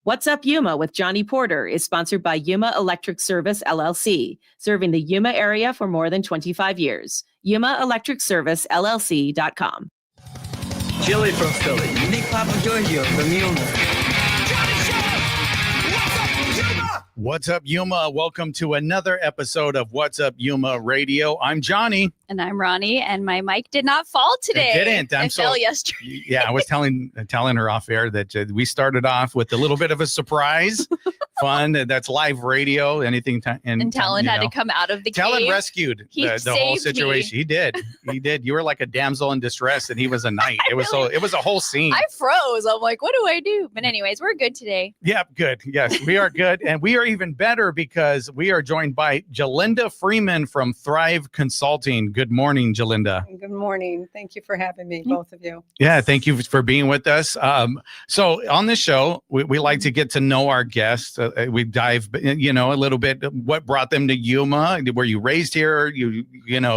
What's Up Yuma with Johnny Porter is sponsored by Yuma Electric Service, LLC, serving the Yuma area for more than 25 years. YumaElectricServiceLLC.com. Chili from Philly. Nick Papa Giorgio from Yuma. What's up, Yuma? Welcome to another episode of What's Up Yuma Radio. I'm Johnny. And I'm Ronnie, and my mic did not fall today. It didn't. It fell yesterday. Yeah, I was telling her off air that we started off with a little bit of a surprise, fun. That's live radio. And Talon had to come out of the cave. Talon rescued the whole situation. Me. He did. You were like a damsel in distress, and he was a knight. It was a whole scene. I froze. I'm like, what do I do? But anyways, we're good today. Yeah, good. Yes, we are good, and we are even better because we are joined by Jalinda Freeman from Thrive Consulting. Good morning, Jalinda. Good morning. Thank you for having me, both of you. Yeah, thank you for being with us. So on this show, we like to get to know our guests. We dive, a little bit what brought them to Yuma. Were you raised here?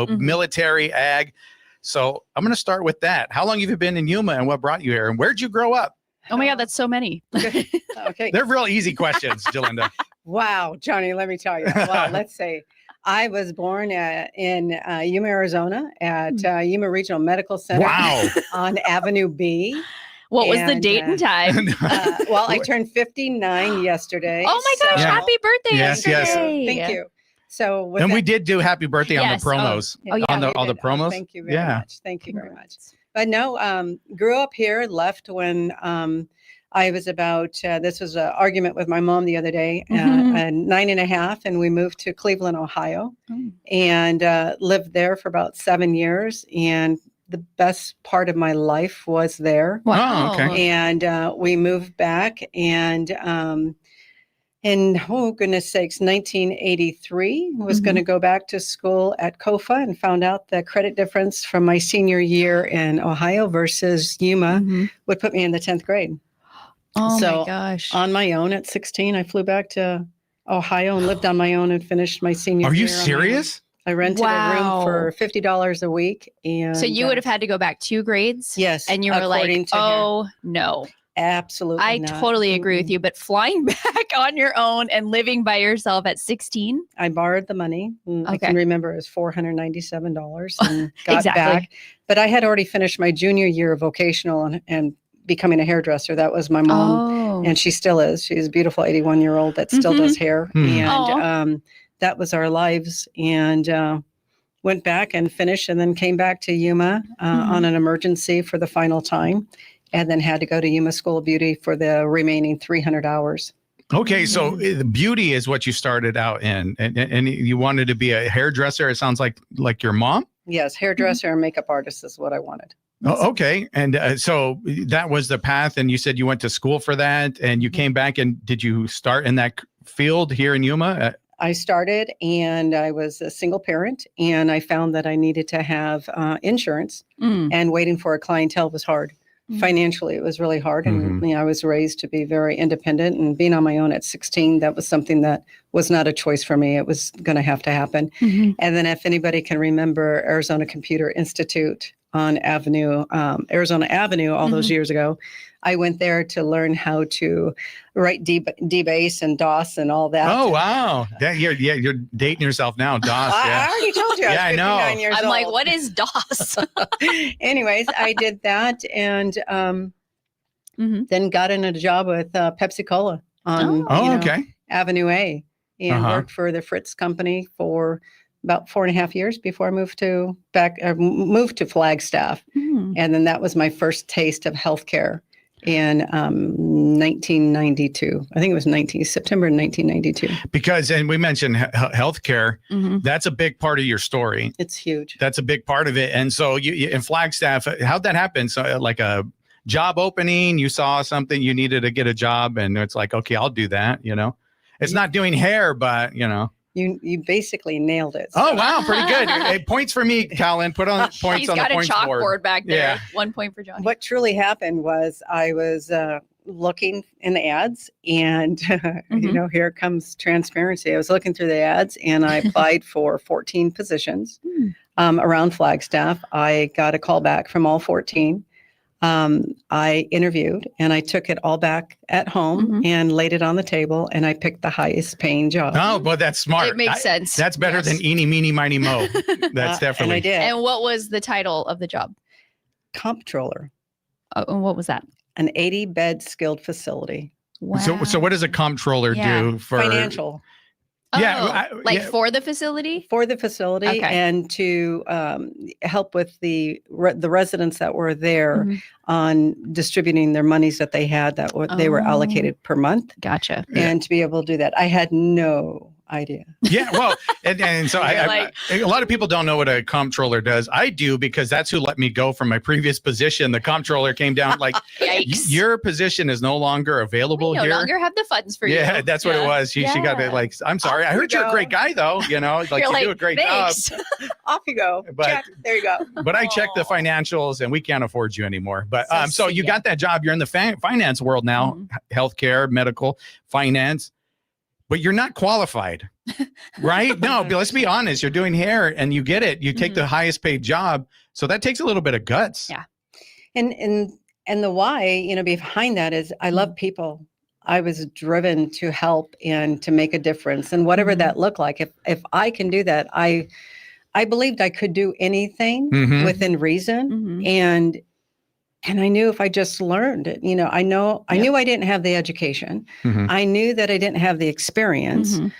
Military, ag. So I'm going to start with that. How long have you been in Yuma, and what brought you here? And where'd you grow up? Oh my God, that's so many. Okay. They're real easy questions, Jalinda. Wow, Johnny, let me tell you. Well, let's see. I was born in Yuma, Arizona at Yuma Regional Medical Center. Wow. On Avenue B. What was the date and time? I turned 59 yesterday. Oh my gosh, happy birthday yesterday. Yes. Thank you. So we did do happy birthday on the promos. On the promos. Thank you very much. Thank you very much. But no, grew up here, left when I was about, this was an argument with my mom the other day, 9.5, and we moved to Cleveland, Ohio, and lived there for about 7 years. And the best part of my life was there. Wow. Oh, okay. And we moved back, and in, goodness sakes, 1983, was going to go back to school at COFA, and found out the credit difference from my senior year in Ohio versus Yuma would put me in the 10th grade. Oh my gosh. On my own at 16, I flew back to Ohio and lived on my own and finished my senior year. Are you serious? I rented a room for $50 a week. And so you would have had to go back 2 grades? Yes. And you were like, no. Absolutely I not. totally agree with you. But flying back on your own and living by yourself at 16? I borrowed the money. I can remember it was $497 and got back. But I had already finished my junior year of vocational and becoming a hairdresser. That was my mom. And she still is. She's a beautiful 81-year-old that still does hair. And that was our lives. And went back and finished, and then came back to Yuma on an emergency for the final time. And then had to go to Yuma School of Beauty for the remaining 300 hours. Okay, so beauty is what you started out in, and you wanted to be a hairdresser. It sounds like your mom? Yes, hairdresser and makeup artist is what I wanted. Oh, okay, and so that was the path, and you said you went to school for that, and you came back, and did you start in that field here in Yuma? I started, and I was a single parent, and I found that I needed to have insurance, and waiting for a clientele was hard. Financially, it was really hard. And I was raised to be very independent, and being on my own at 16, that was something that was not a choice for me. It was going to have to happen. And then if anybody can remember Arizona Computer Institute on Arizona Avenue, all those years ago, I went there to learn how to write DBase and DOS and all that. Oh, wow. You're dating yourself now, DOS. I already told you. I was 59 years old. I'm like, what is DOS? Anyways, I did that, and then got in a job with Pepsi Cola on Avenue A, and worked for the Fritz company for about 4.5 years before I moved to Flagstaff. And then that was my first taste of healthcare in 1992. I think it was September 1992. Because, and we mentioned healthcare, that's a big part of your story. It's huge. That's a big part of it. And so you in Flagstaff, how'd that happen? So like a job opening, you saw something, you needed to get a job, and it's like, okay, I'll do that. It's not doing hair, but You basically nailed it. So. Oh, wow. Pretty good. Hey, points for me, Colin. Put on points on the points board. He's got a chalkboard back there. Yeah. 1 point for Johnny. What truly happened was I was looking in the ads, and, here comes transparency. I was looking through the ads, and I applied for 14 positions around Flagstaff. I got a call back from all 14. I interviewed and I took it all back at home and laid it on the table, and I picked the highest paying job. Oh, well, that's smart. It makes sense. That's better than eeny, meeny, miny, mo. That's definitely. And I did. And what was the title of the job? Comptroller, And what was that? an 80-bed skilled facility. Wow. So what does a comptroller Yeah. do for Financial Yeah, like yeah. for the facility? for the facility Okay. and to help with the residents that were there Mhm. on distributing their monies that they had that they were Oh. allocated per month, Gotcha. Yeah. and to be able to do that. I had no idea. Yeah, well, and so You're a lot of people don't know what a comptroller does. I do, because that's who let me go from my previous position. The comptroller came down like, Yikes. your position is no longer available We no here. longer have the funds for you. Yeah, that's what it was. She got it Yeah. like, I'm sorry, I Off you heard you're a go. great guy though, like You're you like, do a great thanks. job. Off you go. But- Check. There you go. But I checked the Aw. financials and we can't afford you anymore. But So so you yeah. got that job. You're in the finance world now, healthcare, medical, finance, but you're not qualified, right? No, but let's be honest. You're doing hair and you get it. You take the highest paid job. So that takes a little bit of guts. Yeah. And the why, behind that is I love people. I was driven to help and to make a difference, and whatever Mhm. that looked like. If I can do that, I believed I could do anything Mhm. within reason, Mhm. and I knew if I just learned it. I knew I didn't have the education. Mhm. I knew that I didn't have the experience, Mhm.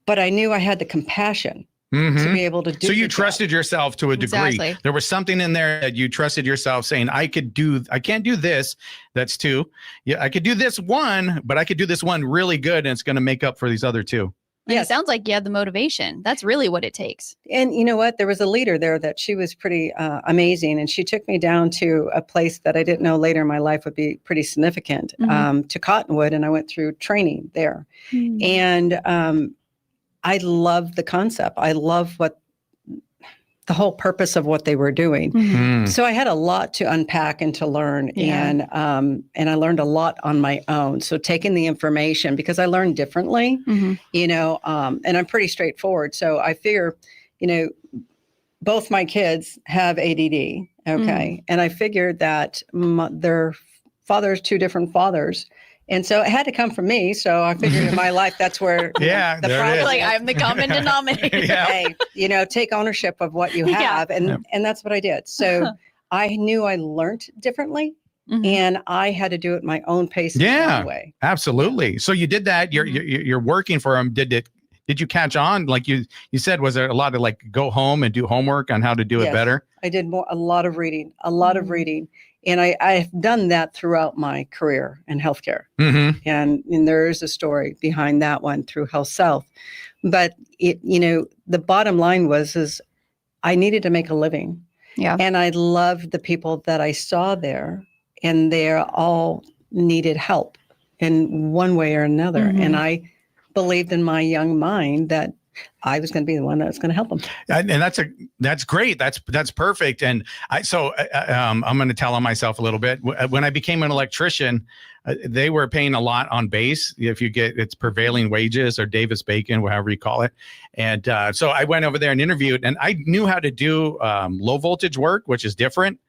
but I knew I had the compassion to Mhm. be able to do. So you the job. trusted yourself to a degree. Exactly. There was something in there that you trusted yourself saying, I can't do this. That's two. Yeah, I could do this one, but I could do this one really good, and it's going to make up for these other two. And Yes. It sounds like you had the motivation. That's really what it takes. And you know what? There was a leader there that she was pretty amazing. And she took me down to a place that I didn't know later in my life would be pretty significant, Mhm. to Cottonwood. And I went through training there. And I love the concept. I love what the whole purpose of what they were doing. Mhm. Mm. So I had a lot to unpack and to learn, Yeah. and I learned a lot on my own. So taking the information, because I learned differently, Mhm. and I'm pretty straightforward. So I figure, both my kids have ADD. Okay. And I figured that their fathers, two different fathers. And so it had to come from me. So I figured in my life, that's where Yeah, the there it problem is. Like is. I'm the common denominator. Yeah. Hey, take ownership of what you Yeah. have. And that's what I did. So I knew I learned differently, Mhm. and I had to do it my own pace. and Yeah. my own way. Absolutely. So you did that. You're working for them. Did you catch on? Like you said, was there a lot of like go home and do homework on how to do it Yes. better? I did a lot of reading, And I've done that throughout my career in healthcare. Mm-hmm. And there is a story behind that one through Health South. But the bottom line is I needed to make a living. Yeah. And I loved the people that I saw there, and they all needed help in one way or another. Mhm. And I believed in my young mind that I was going to be the one that was going to help them. And that's great. That's perfect. And I'm going to tell on myself a little bit. When I became an electrician, they were paying a lot on base. If you get it's prevailing wages or Davis Bacon, whatever you call it. And so I went over there and interviewed, and I knew how to do low voltage work, which is different.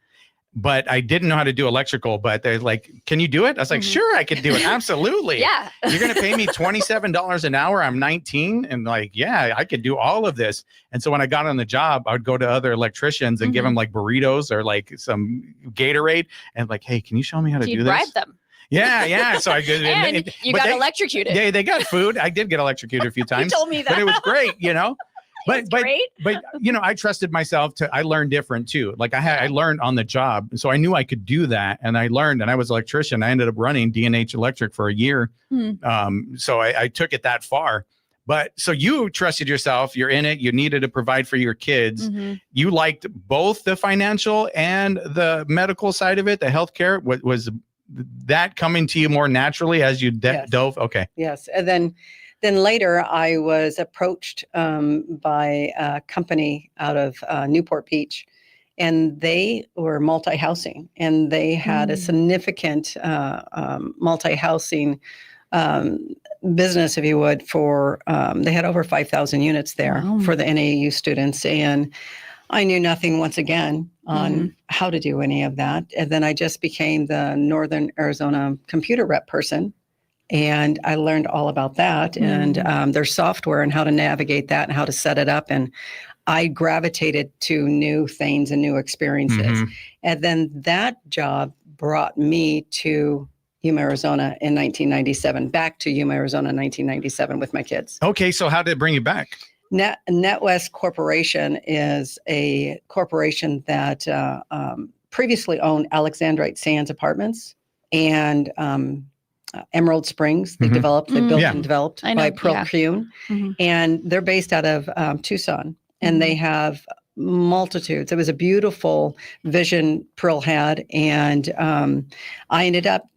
But I didn't know how to do electrical. But they're like, "Can you do it?" I was like, Mhm. "Sure, I could do it. Absolutely." Yeah. You're going to pay me $27 an hour. I'm 19. And like, yeah, I could do all of this. And so when I got on the job, I would go to other electricians and give Mhm. them like burritos or like some Gatorade and like, hey, can you show me how to You do bribe this? them. Yeah. Yeah. So I could, And you but got they, electrocuted. they got food. I did get electrocuted a few You times, told me that. but it was great, It's great. but I trusted myself I learned different too. Like I learned on the job. So I knew I could do that. And I learned, and I was an electrician. I ended up running D&H Electric for a year. So I took it that far. But so you trusted yourself, you're in it, you needed to provide for your kids. Mhm. You liked both the financial and the medical side of it, the healthcare. Was that coming to you more naturally as you Yes. dove? Okay. Yes. And then later I was approached by a company out of Newport Beach, and they were multi-housing, and they had a significant multi-housing business, if you would, for they had over 5,000 units there Wow. for the NAU students. And I knew nothing once again on how to do any of that. And then I just became the Northern Arizona computer rep person. And I learned all about that and their software and how to navigate that and how to set it up. And I gravitated to new things and new experiences. And then that job brought me to Yuma, Arizona in 1997, back to Yuma, Arizona in 1997 with my kids. Okay, so how did it bring you back? NetWest Corporation is a corporation that previously owned Alexandrite Sands Apartments and Emerald Springs. They built and developed by Pearl Kuhn. And they're based out of Tucson. And they have multitudes. It was a beautiful vision Pearl had. And I ended up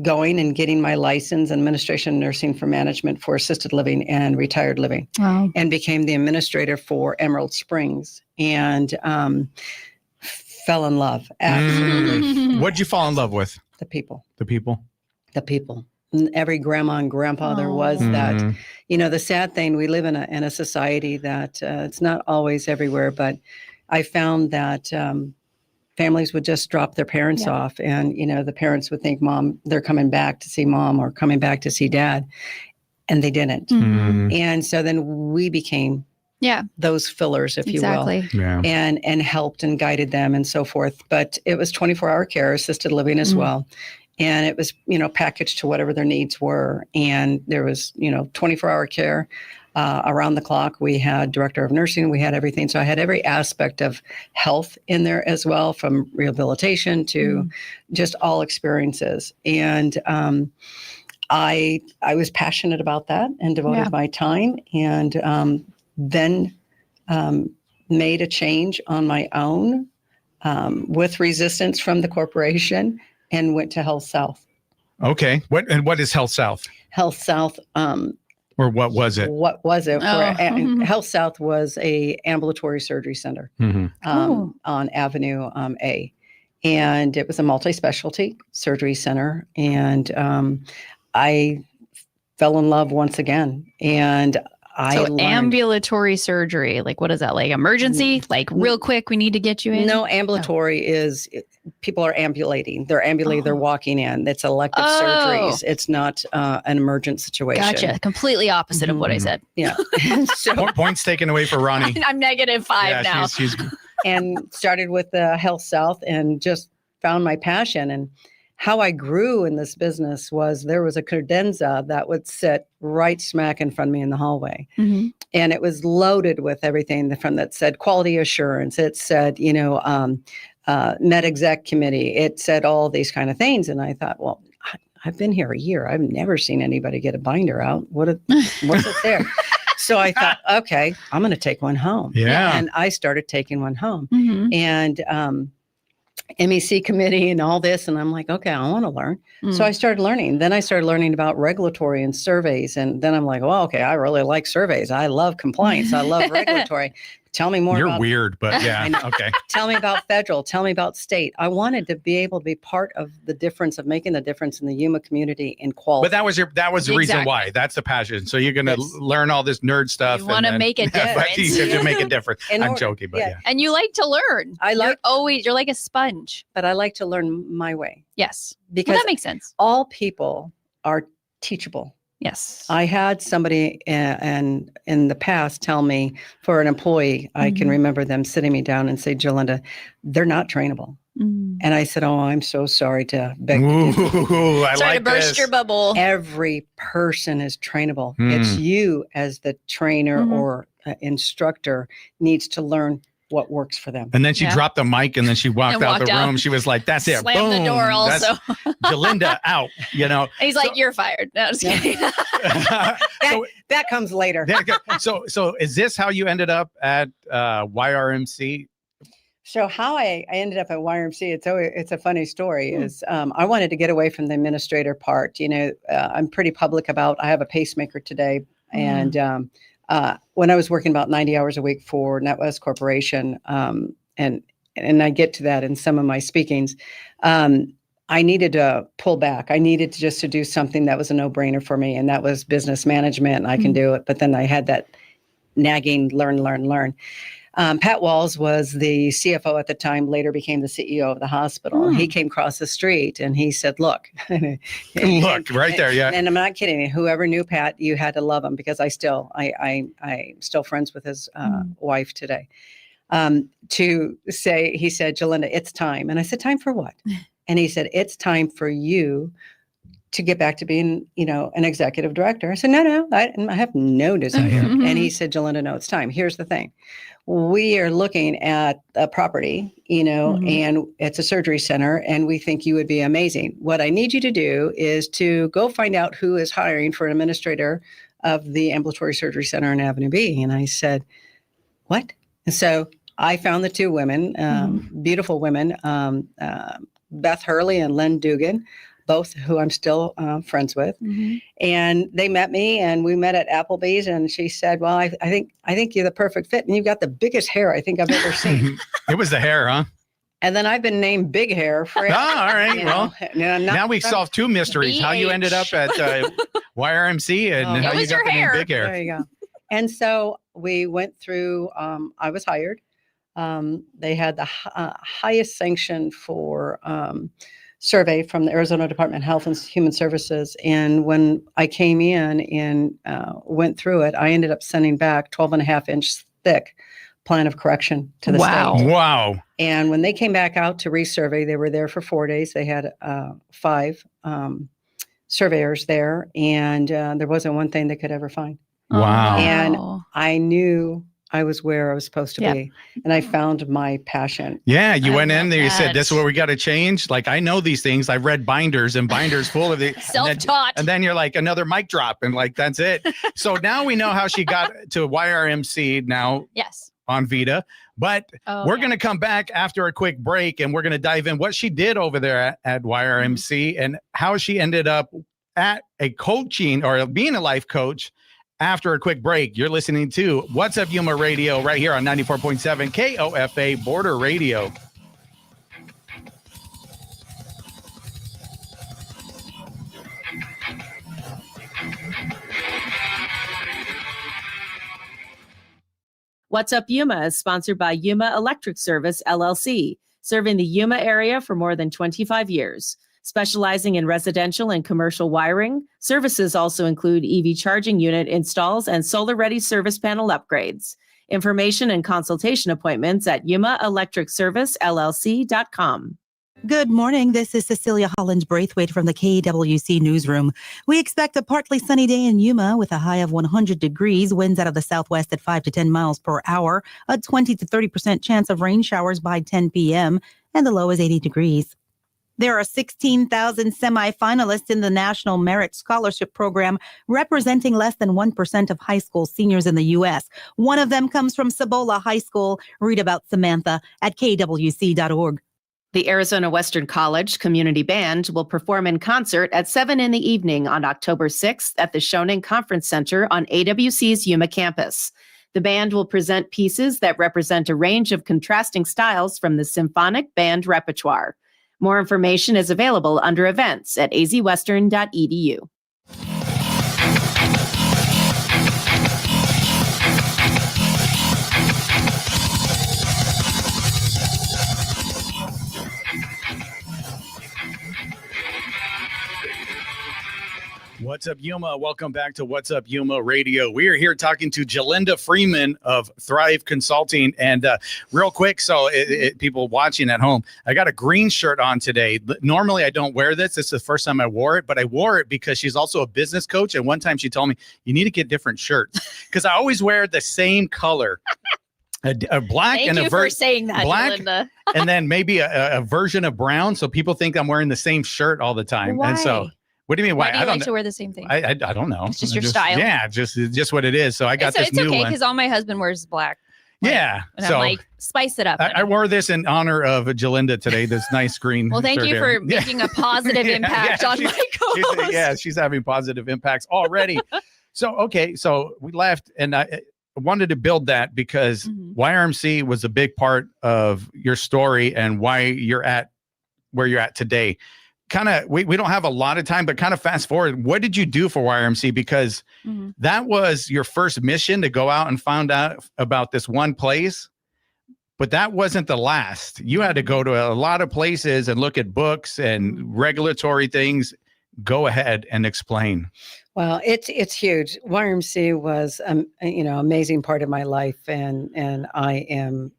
going and getting my license in administration and nursing for management for assisted living and retired living. Wow. And became the administrator for Emerald Springs and fell in love. Absolutely. What'd you fall in love with? The people. The people? The people. And every grandma and grandpa there was that, you know, the sad thing, we live in a society that it's not always everywhere, but I found that families would just drop their parents off and, you know, the parents would think they're coming back to see mom or coming back to see dad. And they didn't. And so then we became those fillers, if you will, and helped and guided them and so forth. But it was 24-hour care, assisted living as well. And it was, you know, packaged to whatever their needs were. And there was, you know, 24-hour care around the clock. We had director of nursing. We had everything. So I had every aspect of health in there as well, from rehabilitation to just all experiences. And I was passionate about that and devoted my time. And then made a change on my own with resistance from the corporation. And went to Health South. Okay. What is Health South? Health South. Or what was it? What was it? Health South was a ambulatory surgery center on Avenue A. And it was a multi-specialty surgery center. And I fell in love once again. And I learned. Ambulatory surgery, like what is that? Like emergency? Like real quick, we need to get you in? No, ambulatory is people are ambulating. They're ambulating. They're walking in. It's elective surgeries. It's not an emergent situation. Gotcha. Completely opposite of what I said. Yeah. So, Points taken away for Ronnie. I'm -5 now. She's and started with the Health South and just found my passion. And how I grew in this business was there was a credenza that would sit right smack in front of me in the hallway. And it was loaded with everything from that said quality assurance. It said, you know, med exec committee. It said all these kind of things. And I thought, well, I've been here a year. I've never seen anybody get a binder out. What's it there? So I thought, okay, I'm going to take one home. Yeah. And I started taking one home. And MEC committee and all this. And I'm like, okay, I want to learn. So I started learning. Then I started learning about regulatory and surveys. And then I'm like, well, okay, I really like surveys. I love compliance. I love regulatory. Tell me more. You're weird, but yeah. Okay. Tell me about federal. Tell me about state. I wanted to be able to be part of the difference of making the difference in the Yuma community in quality. But that was the reason why. That's the passion. So you're going to learn all this nerd stuff. You want to make a difference. You have to make a difference. I'm joking, but yeah. And you like to learn. You're like a sponge. But I like to learn my way. Yes. Because that makes sense. All people are teachable. Yes. I had somebody in the past tell me, for an employee, I can remember them sitting me down and say, Jolinda, they're not trainable. And I said, oh, I'm so sorry to beg you. Sorry to burst your bubble. Every person is trainable. It's you as the trainer or instructor needs to learn what works for them. And then she dropped the mic and then she walked out the room. She was like, that's it. Slammed the door also. Jolinda out, you know. And he's like, you're fired. No, just kidding. that comes later. So is this how you ended up at YRMC? So how I ended up at YRMC, it's a funny story, is I wanted to get away from the administrator part. You know, I'm pretty public about, I have a pacemaker today. And when I was working about 90 hours a week for NetWest Corporation, and I get to that in some of my speakings, I needed to pull back. I needed to do something that was a no-brainer for me, and that was business management, and I can do it. But then I had that nagging learn. Pat Walls was the CFO at the time, later became the CEO of the hospital. He came across the street and he said, look, Look right there. Yeah. and I'm not kidding. Whoever knew Pat, you had to love him, because I'm still friends with his wife today. He said, Jalinda, it's time. And I said, time for what? And he said, it's time for you to get back to being, an executive director. I said, no, I have no desire. And he said, Jalinda, no, it's time. Here's the thing. We are looking at a property, and it's a surgery center, and we think you would be amazing. What I need you to do is to go find out who is hiring for an administrator of the ambulatory surgery center in Avenue B. And I said, what? And so I found the two women, beautiful women, Beth Hurley and Lynn Dugan, both who I'm still friends with. And they met me, and we met at Applebee's, and she said, well, I think you're the perfect fit, and you've got the biggest hair I think I've ever seen. It was the hair, huh? And then I've been named Big Hair for all right. Well, now we solved solved two mysteries. How you ended up at YRMC and how you got the name Big Hair. There you go. And so we went through, I was hired. They had the highest sanction for survey from the Arizona Department of Health and Human Services. And when I came in and went through it, I ended up sending back 12.5-inch thick plan of correction to the state. Wow. And when they came back out to resurvey, they were there for 4 days. They had 5 surveyors there, and there wasn't one thing they could ever find. Wow. And I knew I was where I was supposed to be. And I found my passion. Yeah, you went in there, you said, this is what we got to change. Like, I know these things. I've read binders and binders full of the self-taught. And then you're like, another mic drop, and like, that's it. So now we know how she got to YRMC now on Vita. But we're going to come back after a quick break, and we're going to dive in what she did over there at YRMC and how she ended up at a coaching or being a life coach. After a quick break, you're listening to What's Up Yuma Radio right here on 94.7 KOFA Border Radio. What's Up Yuma is sponsored by Yuma Electric Service, LLC, serving the Yuma area for more than 25 years. Specializing in residential and commercial wiring, services also include EV charging unit installs and solar-ready service panel upgrades. Information and consultation appointments at yumaelectricservicellc.com. Good morning. This is Cecilia Hollins-Braithwaite from the KWC Newsroom. We expect a partly sunny day in Yuma with a high of 100 degrees, winds out of the southwest at 5 to 10 miles per hour, a 20 to 30% chance of rain showers by 10 p.m., and the low is 80 degrees. There are 16,000 semifinalists in the National Merit Scholarship Program, representing less than 1% of high school seniors in the U.S. One of them comes from Cibola High School. Read about Samantha at kwc.org. The Arizona Western College Community Band will perform in concert at 7 in the evening on October 6th at the Shonin Conference Center on AWC's Yuma campus. The band will present pieces that represent a range of contrasting styles from the symphonic band repertoire. More information is available under events at azwestern.edu. What's up, Yuma? Welcome back to What's Up Yuma Radio. We are here talking to Jalinda Freeman of Thrive Consulting. And real quick, so people watching at home, I got a green shirt on today. Normally, I don't wear this. This is the first time I wore it, but I wore it because she's also a business coach. And one time she told me, you need to get different shirts because I always wear the same color. A black Thank and you a for saying that, black, Jalinda. and then maybe a version of brown. So people think I'm wearing the same shirt all the time. Why? And so, what do you mean? Why do you I don't like know. to wear the same thing? I don't know. It's just your style. Yeah, just what it is. So I got this it's new okay one. because all my husband wears black. Yeah. And So I'm like, spice it up. I wore this in honor of Jalinda today. This nice green. Well, thank shirt you here. for making a positive impact on my co-host. She's having positive impacts already. So we left, and I wanted to build that because YRMC was a big part of your story and why you're at where you're at today. Kind of, we don't have a lot of time, but kind of fast forward. What did you do for YRMC? Because that was your first mission to go out and find out about this one place But that wasn't the last. You had to go to a lot of places and look at books and regulatory things. Go ahead and explain. Well, it's huge. YRMC was, amazing part of my life, and I am,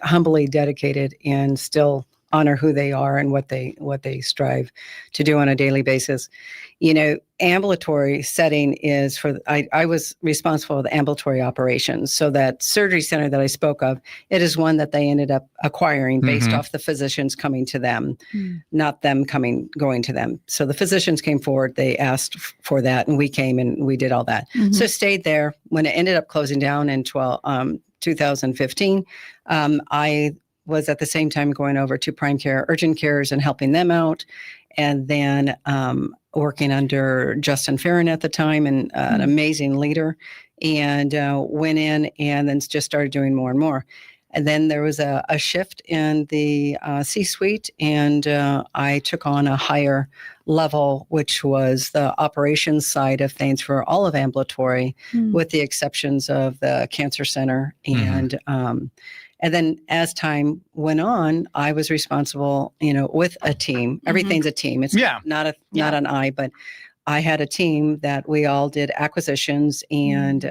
humbly dedicated and still honor who they are and what they strive to do on a daily basis. Ambulatory setting is I was responsible for the ambulatory operations. So that surgery center that I spoke of, it is one that they ended up acquiring based off the physicians coming to them, not them going to them. So the physicians came forward, they asked for that, and we came and we did all that. So stayed there. When it ended up closing down in 2015, I was at the same time going over to Prime Care Urgent Cares and helping them out. And then working under Justin Farron at the time, and an amazing leader, and went in and then just started doing more and more. And then there was a shift in the C-suite, and I took on a higher level, which was the operations side of things for all of ambulatory, with the exceptions of the cancer center. And then as time went on, I was responsible, with a team. Everything's a team. It's not an I, but I had a team that we all did acquisitions and,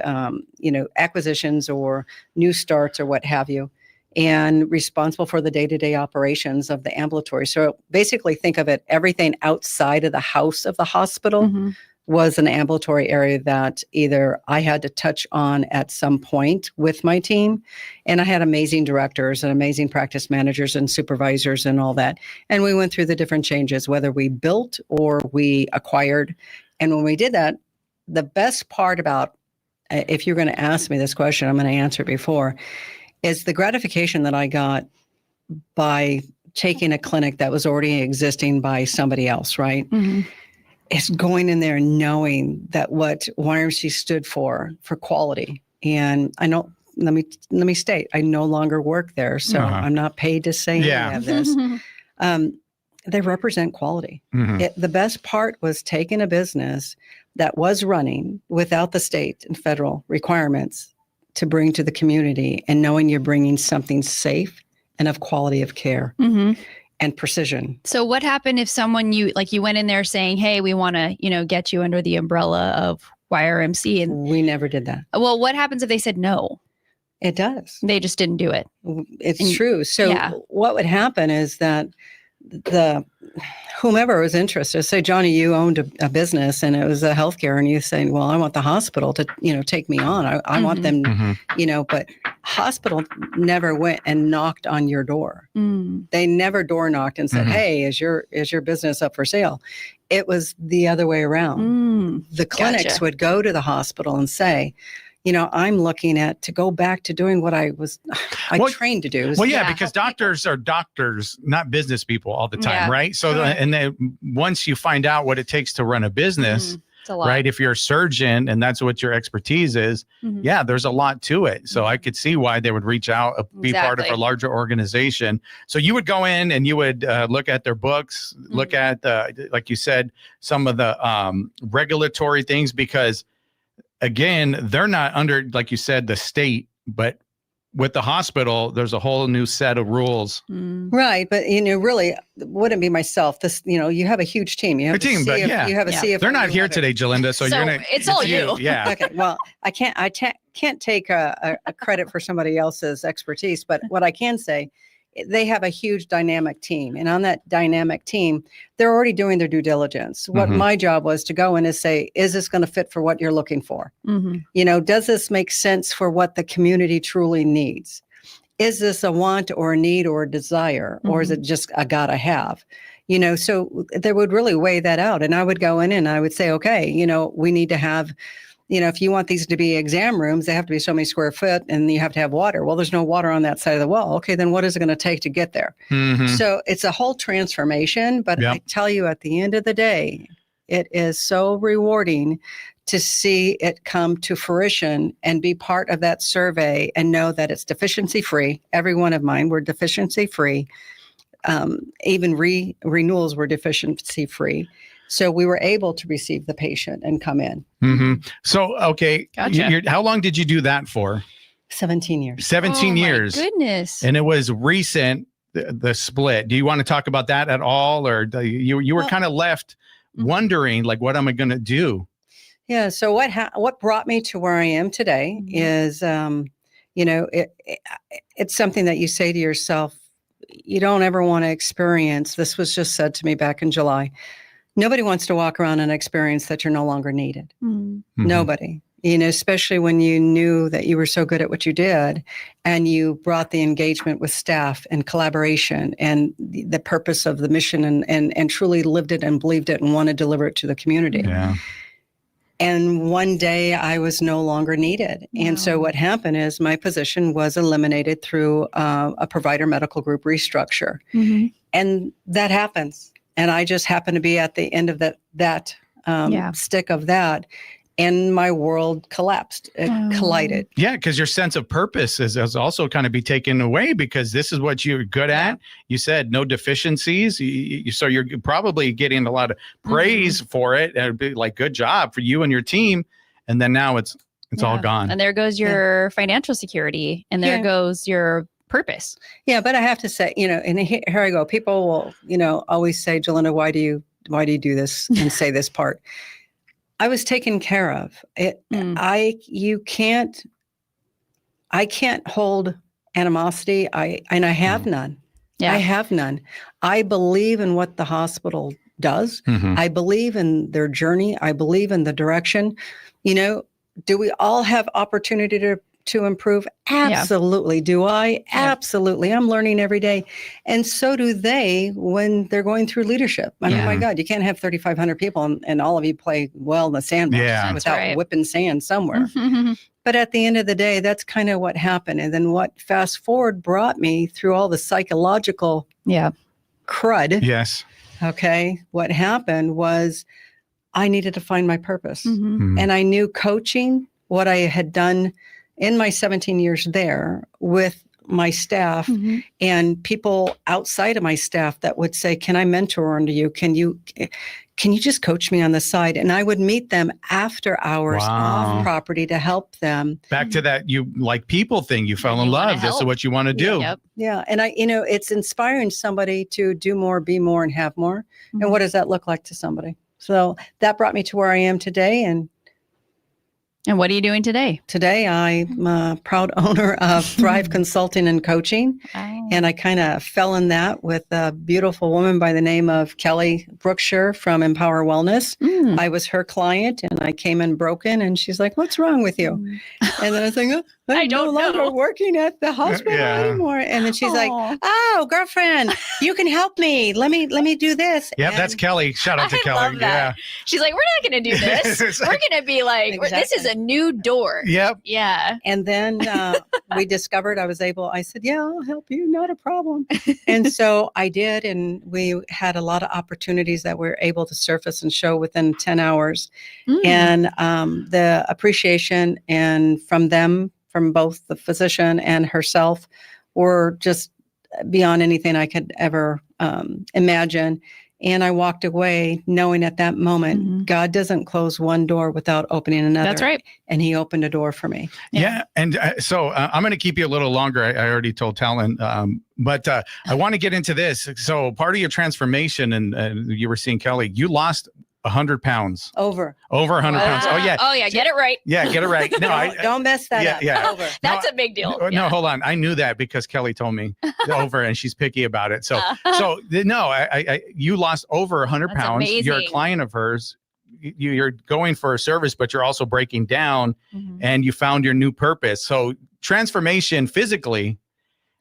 acquisitions or new starts or what have you, and responsible for the day-to-day operations of the ambulatory. So basically think of it, everything outside of the house of the hospital was an ambulatory area that either I had to touch on at some point with my team. And I had amazing directors and amazing practice managers and supervisors and all that. And we went through the different changes, whether we built or we acquired. And when we did that, the best part about, if you're going to ask me this question, I'm going to answer it before, is the gratification that I got by taking a clinic that was already existing by somebody else, right? It's going in there and knowing that what YRMC stood for quality. And I know, let me state, I no longer work there, so I'm not paid to say any of this. They represent quality. The best part was taking a business that was running without the state and federal requirements to bring to the community, and knowing you're bringing something safe and of quality of care. And precision. So what happened if someone you went in there saying, hey, we want to, get you under the umbrella of YRMC? And we never did that. Well, what happens if they said no? It does. They just didn't do it. It's true. So what would happen is that whomever was interested, say, Johnny, you owned a business and it was a healthcare, and you saying, well, I want the hospital to, take me on. I want them, but hospital never went and knocked on your door. They never door knocked and said, hey, is your business up for sale? It was the other way around. The clinics would go to the hospital and say, I'm looking to go back to doing what I trained to do. Because doctors are doctors, not business people all the time, right? So, and then once you find out what it takes to run a business, right? If you're a surgeon and that's what your expertise is, there's a lot to it. So I could see why they would reach out, be part of a larger organization. So you would go in and you would look at their books, look at like you said, some of the regulatory things, because again, they're not under, like you said, the state, but with the hospital, there's a whole new set of rules. Right. But, really, it wouldn't be myself. This, you have a huge team. You have a team, you have a CFO. They're not here today, Jalinda. So you're going to. It's all you. Yeah. Okay. Well, I can't take a credit for somebody else's expertise, but what I can say, they have a huge dynamic team. And on that dynamic team, they're already doing their due diligence. What my job was to go in and say, is this going to fit for what you're looking for? Does this make sense for what the community truly needs? Is this a want or a need or a desire? Or is it just a gotta have? So they would really weigh that out. And I would go in and I would say, okay, we need to have, if you want these to be exam rooms, they have to be so many square foot and you have to have water. Well, there's no water on that side of the wall. Okay, then what is it going to take to get there? So it's a whole transformation. But I tell you, at the end of the day, it is so rewarding to see it come to fruition and be part of that survey and know that it's deficiency free. Every one of mine were deficiency free. Even renewals were deficiency free. So we were able to receive the patient and come in. So, okay. Gotcha. How long did you do that for? 17 years. 17 Oh, my years. goodness. And it was recent, the split. Do you want to talk about that at all? Or you were Well- kind of left wondering, like, what am I going to do? Yeah. So what brought me to where I am today Mhm. is, it's something that you say to yourself, you don't ever want to experience. This was just said to me back in July. Nobody wants to walk around and experience that you're no longer needed. Mm. Mhm. Nobody, especially when you knew that you were so good at what you did and you brought the engagement with staff and collaboration and the purpose of the mission and truly lived it and believed it and want to deliver it to the community. Yeah. And one day I was no longer needed. And so Wow. what happened is my position was eliminated through a provider medical group restructure. Mhm. And that happens. And I just happened to be at the end of that Yeah. stick of that. And my world collapsed. It Oh. collided. Yeah, because your sense of purpose is also kind of be taken away because this is what you're good at. You said no deficiencies. So you're probably getting a lot of praise for it. And it'd be like, good job for you and your team. And then now it's all Yeah. gone. And there goes your financial security, and there Yeah. goes your purpose. Yeah, but I have to say, and here I go. People will, always say, Jalinda, why do you do this and say this part? I was taken care of. Mm. I can't hold animosity. I have none. Yeah. I have none. I believe in what the hospital does. Mhm. I believe in their journey. I believe in the direction. Do we all have opportunity to improve? Absolutely. Do I? Yeah. Absolutely. I'm learning every day. And so do they when they're going through leadership. I mean, Yeah. my God, you can't have 3,500 people and all of you play well in the sandbox Yeah. That's without right. whipping sand somewhere. But at the end of the day, that's kind of what happened. And then what fast forward brought me through all the psychological Yeah. crud. Yes. Okay. What happened was I needed to find my purpose. Mhm. Mhm. And I knew coaching, what I had done in my 17 years there with my staff Mhm. and people outside of my staff that would say, can I mentor under you? Can you just coach me on the side? And I would meet them after hours Wow. off property to help them. Back to that, you like people thing. You fell in You wanna love. This is help. what you want to do. Yep. Yeah. And it's inspiring somebody to do more, be more, and have more. Mhm. And what does that look like to somebody? So that brought me to where I am today. And And what are you doing today? today I'm a proud owner of Thrive Consulting and Coaching. And I kind of fell in that with a beautiful woman by the name of Kelly Brookshire from Empower Wellness. Mm. I was her client and I came in broken and she's like, what's wrong with you? And then I was like, oh, I I'm no don't longer know. working at the hospital Yeah. anymore. And then she's like, Aw. oh, girlfriend, you can help me. Let me do this. Yep, that's And- Kelly. Shout out to I Kelly. love that. She's like, we're not going to do this. It's We're like- going to be like, this is a new door. Yeah. Yep. Yeah. And then we discovered I said, yeah, I'll help you. Not a problem. And so I did. And we had a lot of opportunities that we were able to surface and show within 10 hours. Mm. And the appreciation and from both the physician and herself were just beyond anything I could ever imagine. And I walked away knowing at that moment, Mhm. God doesn't close one door without opening another. That's right. And he opened a door for me. Yeah. And so I'm going to keep you a little longer. I already told Talon, but I want to get into this. So part of your transformation, and you were seeing Kelly, you lost 100 pounds, Over. over 100 pounds. Oh, yeah. Oh, yeah. Get it right. Yeah. Get it right. No, Don't mess that yeah, up. yeah. Over. That's a big deal. No, Yeah. hold on. I knew that because Kelly told me over and she's picky about it. So, you lost over 100 That's pounds. You're a amazing. client of hers. You're going for a service, but you're also breaking down Mhm. and you found your new purpose. So transformation physically,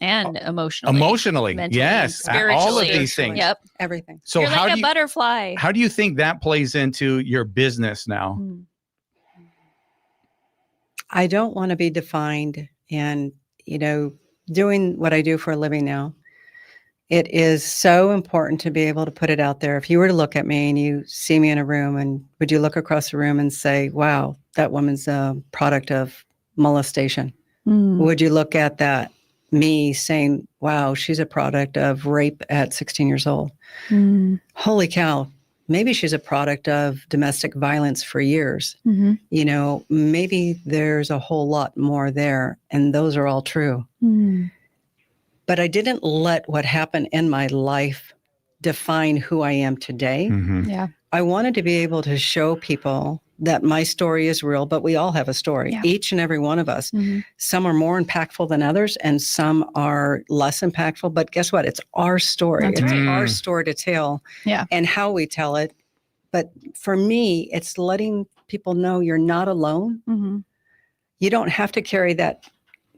And emotionally. emotionally. mentally, Yes. All of spiritually. these things. Yep. Everything. So You're how like do a you, butterfly. how do you think that plays into your business now? Mm. I don't want to be defined and, doing what I do for a living now. It is so important to be able to put it out there. If you were to look at me and you see me in a room, and would you look across the room and say, wow, that woman's a product of molestation? Mm. Would you look at that me saying, wow, she's a product of rape at 16 years old? Mm. Holy cow. maybe she's a product of domestic violence for years. Mhm. You know, maybe there's a whole lot more there, and those are all true. Mm. But I didn't let what happened in my life define who I am today. Mhm. Yeah. I wanted to be able to show people that my story is real, but we all have a story, Yeah. each and every one of us. Mhm. Some are more impactful than others, and some are less impactful. But guess what? It's our story. That's It's right. our story to tell, Yeah. and how we tell it. But for me, it's letting people know you're not alone. Mhm. You don't have to carry that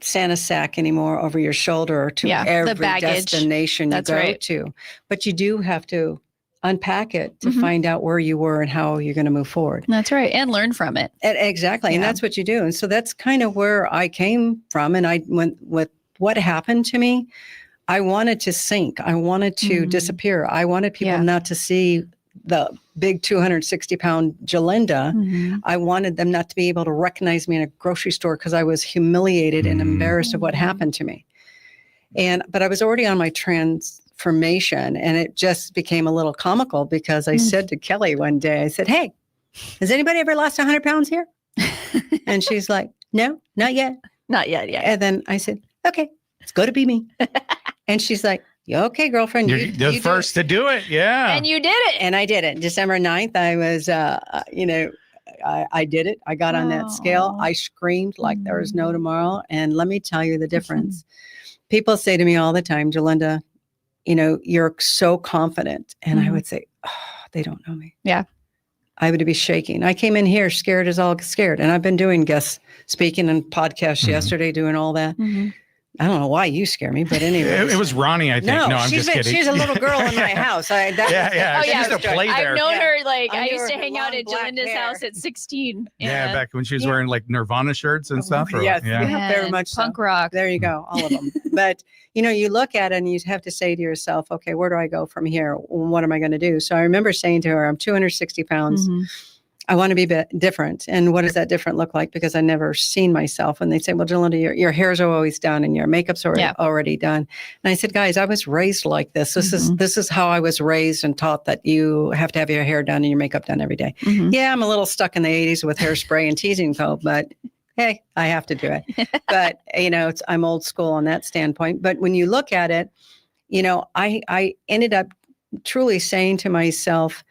Santa sack anymore over your shoulder or to Yeah, the every baggage. destination That's you go right. to. But you do have to unpack it to Mhm. find out where you were and how you're going to move forward. That's right. And learn from it. Exactly. And Yeah. that's what you do. And so that's kind of where I came from. And I went with what happened to me. I wanted to sink. I wanted to Mm. disappear. I wanted people Yeah. not to see the big 260-pound Jalinda. Mhm. I wanted them not to be able to recognize me in a grocery store because I was humiliated and Mm. embarrassed of what Mm. happened to me. But I was already on my transformation, and it just became a little comical because I Mm. said to Kelly one day, I said, "Hey, has anybody ever lost 100 pounds here?" And she's like, "No, not yet." Not yet. Yeah. And then I said, "Okay, it's going to be me." And she's like, "Yeah, okay, girlfriend, You're you the do first it." to do it. Yeah. And you did it. And I did it. December 9th, I was, I did it. I got on that scale. Aw. I screamed like there was no Mm. tomorrow. And let me tell you the difference. People say to me all the time, "Jalinda, you're so confident." And I Mhm. would say, "Oh, they don't know me." Yeah. I would be shaking. I came in here scared as all scared. And I've been doing guest speaking and podcasts Mhm. yesterday, doing all that. Mhm. I don't know why you scare me, but anyway. It was Ronnie, I think. No, I'm she's just kidding. she's a little girl in my house. Yeah, yeah. Oh, She yeah. used to play there. I've known Yeah. her like I I knew used to her hang out long at black Jalinda's hair. house at 16. Yeah, back when she was Yeah. wearing like Nirvana shirts and stuff. Or, Yes, yeah. yeah. very And much so. punk rock. There you go, all of them. But you look at it and you have to say to yourself, "Okay, where do I go from here? What am I going to do?" So I remember saying to her, "I'm 260 pounds. Mhm. I want to be different." And what does that different look like? Because I never seen myself. And they say, "Well, Jalinda, your hairs are always done and your makeup's already done." And I said, "Guys, I was raised like this. This is how I was raised and taught that you have to have your hair done and your makeup done every day." Mhm. Yeah, I'm a little stuck in the 80s with hairspray and teasing coat, but hey, I have to do it. But I'm old school on that standpoint. But when you look at it, I ended up truly saying to myself,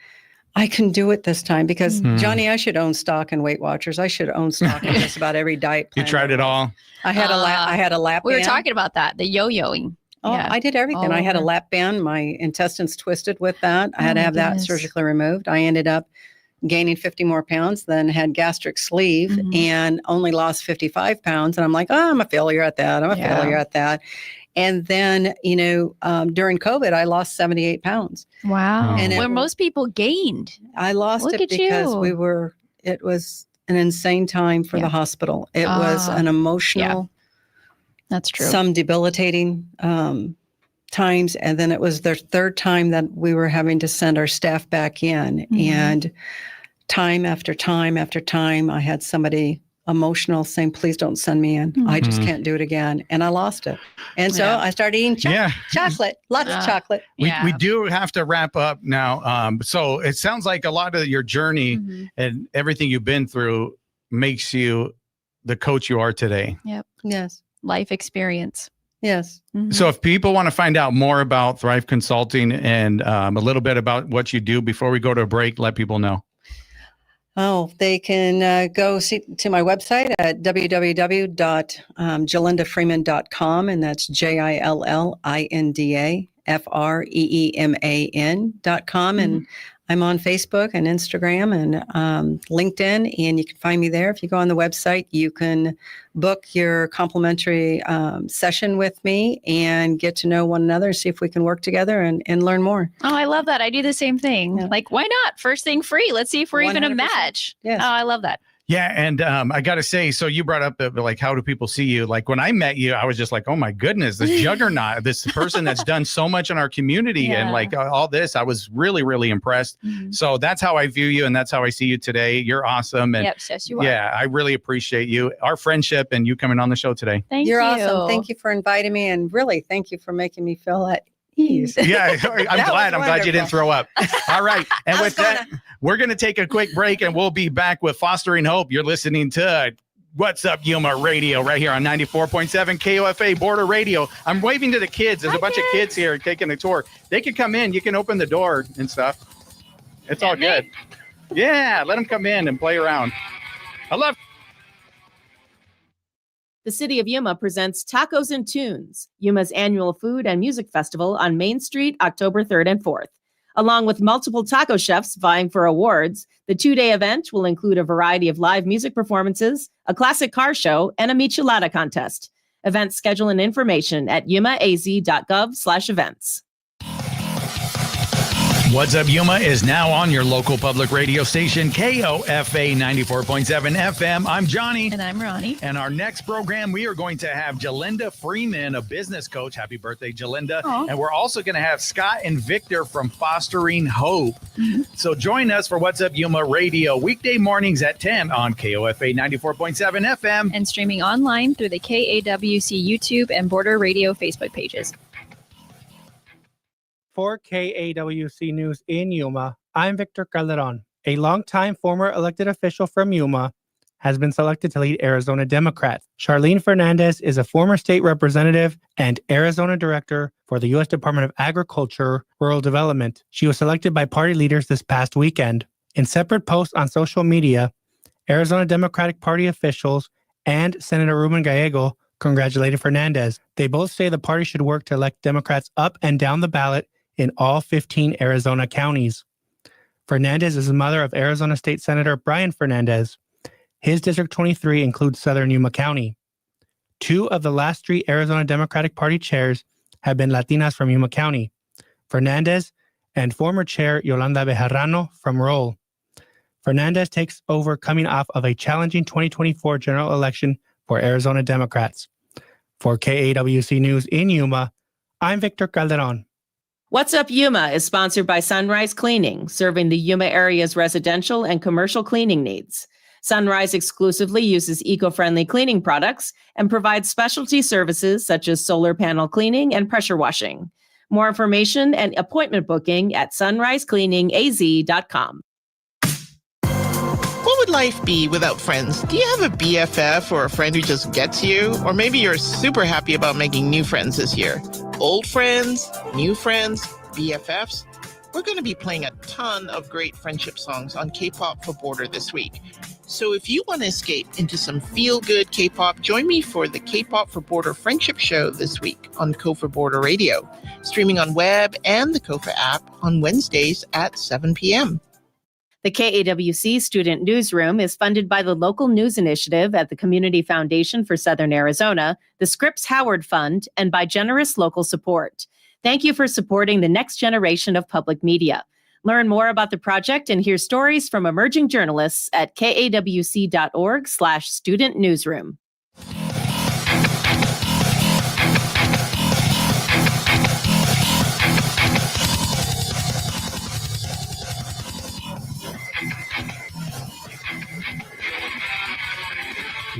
I can do it this time because Mhm. Johnny, I should own stock in Weight Watchers. I should own stock in just about every diet You plan. tried it all. I had a lap We were band. talking about that, the yo-yoing. Oh, Yeah. I did everything. All I had a over. lap band. My intestines twisted with that. I Oh had to my have that goodness. surgically removed. I ended up gaining 50 more pounds, then had gastric sleeve Mhm. and only lost 55 pounds. And I'm like, "Oh, I'm a failure at that. I'm a Yeah. failure at that." And then, during COVID, I lost 78 pounds. Wow. And Where it- most people gained. I lost Look it at because you. it was an insane time for Yeah. the hospital. It was Ah. an emotional, That's true. some debilitating times. And then it was their third time that we were having to send our staff back in. Mhm. And time after time after time, I had somebody emotional saying, "Please don't send me in. I just Mhm. can't do it again." And I lost it. And so Yeah. I started eating Yeah. chocolate, lots of Ah. chocolate. We do have to wrap up now. So it sounds like a lot of your journey Mhm. and everything you've been through makes you the coach you are today. Yes. Life experience. Yes. Mhm. So if people want to find out more about Thrive Consulting and a little bit about what you do before we go to a break, let people know. Oh, they can go to my website at www.jalindafreeman.com, and that's JILLINDAFREEMAN.com. And I'm on Facebook and Instagram and LinkedIn, and you can find me there. If you go on the website, you can book your complimentary session with me and get to know one another, see if we can work together and learn more. Oh, I love that. I do the same thing. Yeah. Like, why not? First thing free. Let's see if we're even a 100%. match. Yes. Oh, I love that. Yeah. And I got to say, so you brought up like, how do people see you? Like when I met you, I was just like, oh my goodness, this juggernaut, this person that's done so much in our community and Yeah. like all this, I was really, really impressed. Mhm. So that's how I view you. And that's how I see you today. You're awesome. And Yes, you are. yeah, I really appreciate you, our friendship and you coming on the show today. Thank You're you. awesome. Thank you for inviting me, and really thank you for making me feel at ease. Yeah, I'm That glad. was I'm glad you didn't wonderful. throw up. All right. And I with was that, we're going to take a quick break and we'll be back with Fostering Hope. You're listening to What's Up Yuma Radio right here on 94.7 KOFA Border Radio. I'm waving to the kids. There's a bunch of kids here taking a tour. They can come in. You can open the door and stuff. It's all good. Yeah, let them come in and play around. I love The City of Yuma presents Tacos and Tunes, Yuma's annual food and music festival on Main Street, October 3rd and 4th. Along with multiple taco chefs vying for awards, the two-day event will include a variety of live music performances, a classic car show, and a michelada contest. Event schedule and information at yumaaz.gov/events. What's Up Yuma is now on your local public radio station, KOFA 94.7 FM. I'm Johnny. And I'm Ronnie. And our next program, we are going to have Jalinda Freeman, a business coach. Happy birthday, Jalinda. Aw. And we're also going to have Scott and Victor from Fostering Hope. So join us for What's Up Yuma Radio, weekday mornings at 10 on KOFA 94.7 FM. And streaming online through the KAWC YouTube and Border Radio Facebook pages. For KAWC News in Yuma, I'm Victor Calderon. A longtime former elected official from Yuma has been selected to lead Arizona Democrats. Charlene Fernandez is a former state representative and Arizona director for the U.S. Department of Agriculture, Rural Development. She was selected by party leaders this past weekend. In separate posts on social media, Arizona Democratic Party officials and Senator Ruben Gallego congratulated Fernandez. They both say the party should work to elect Democrats up and down the ballot in all 15 Arizona counties. Fernandez is the mother of Arizona State Senator Brian Fernandez. His District 23 includes southern Yuma County. Two of the last three Arizona Democratic Party chairs have been Latinas from Yuma County, Fernandez and former chair Yolanda Bejarano from Roll. Fernandez takes over coming off of a challenging 2024 general election for Arizona Democrats. For KAWC News in Yuma, I'm Victor Calderon. What's Up Yuma is sponsored by Sunrise Cleaning, serving the Yuma area's residential and commercial cleaning needs. Sunrise exclusively uses eco-friendly cleaning products and provides specialty services such as solar panel cleaning and pressure washing. More information and appointment booking at sunrisecleaningaz.com. What would life be without friends? Do you have a BFF or a friend who just gets you? Or maybe you're super happy about making new friends this year. Old friends, new friends, BFFs. We're going to be playing a ton of great friendship songs on K-Pop for Border this week. So if you want to escape into some feel-good K-pop, join me for the K-Pop for Border Friendship Show this week on KOFA Border Radio, streaming on web and the KOFA app on Wednesdays at 7 p.m. The KAWC Student Newsroom is funded by the Local News Initiative at the Community Foundation for Southern Arizona, the Scripps Howard Fund, and by generous local support. Thank you for supporting the next generation of public media. Learn more about the project and hear stories from emerging journalists at kawc.org/student newsroom.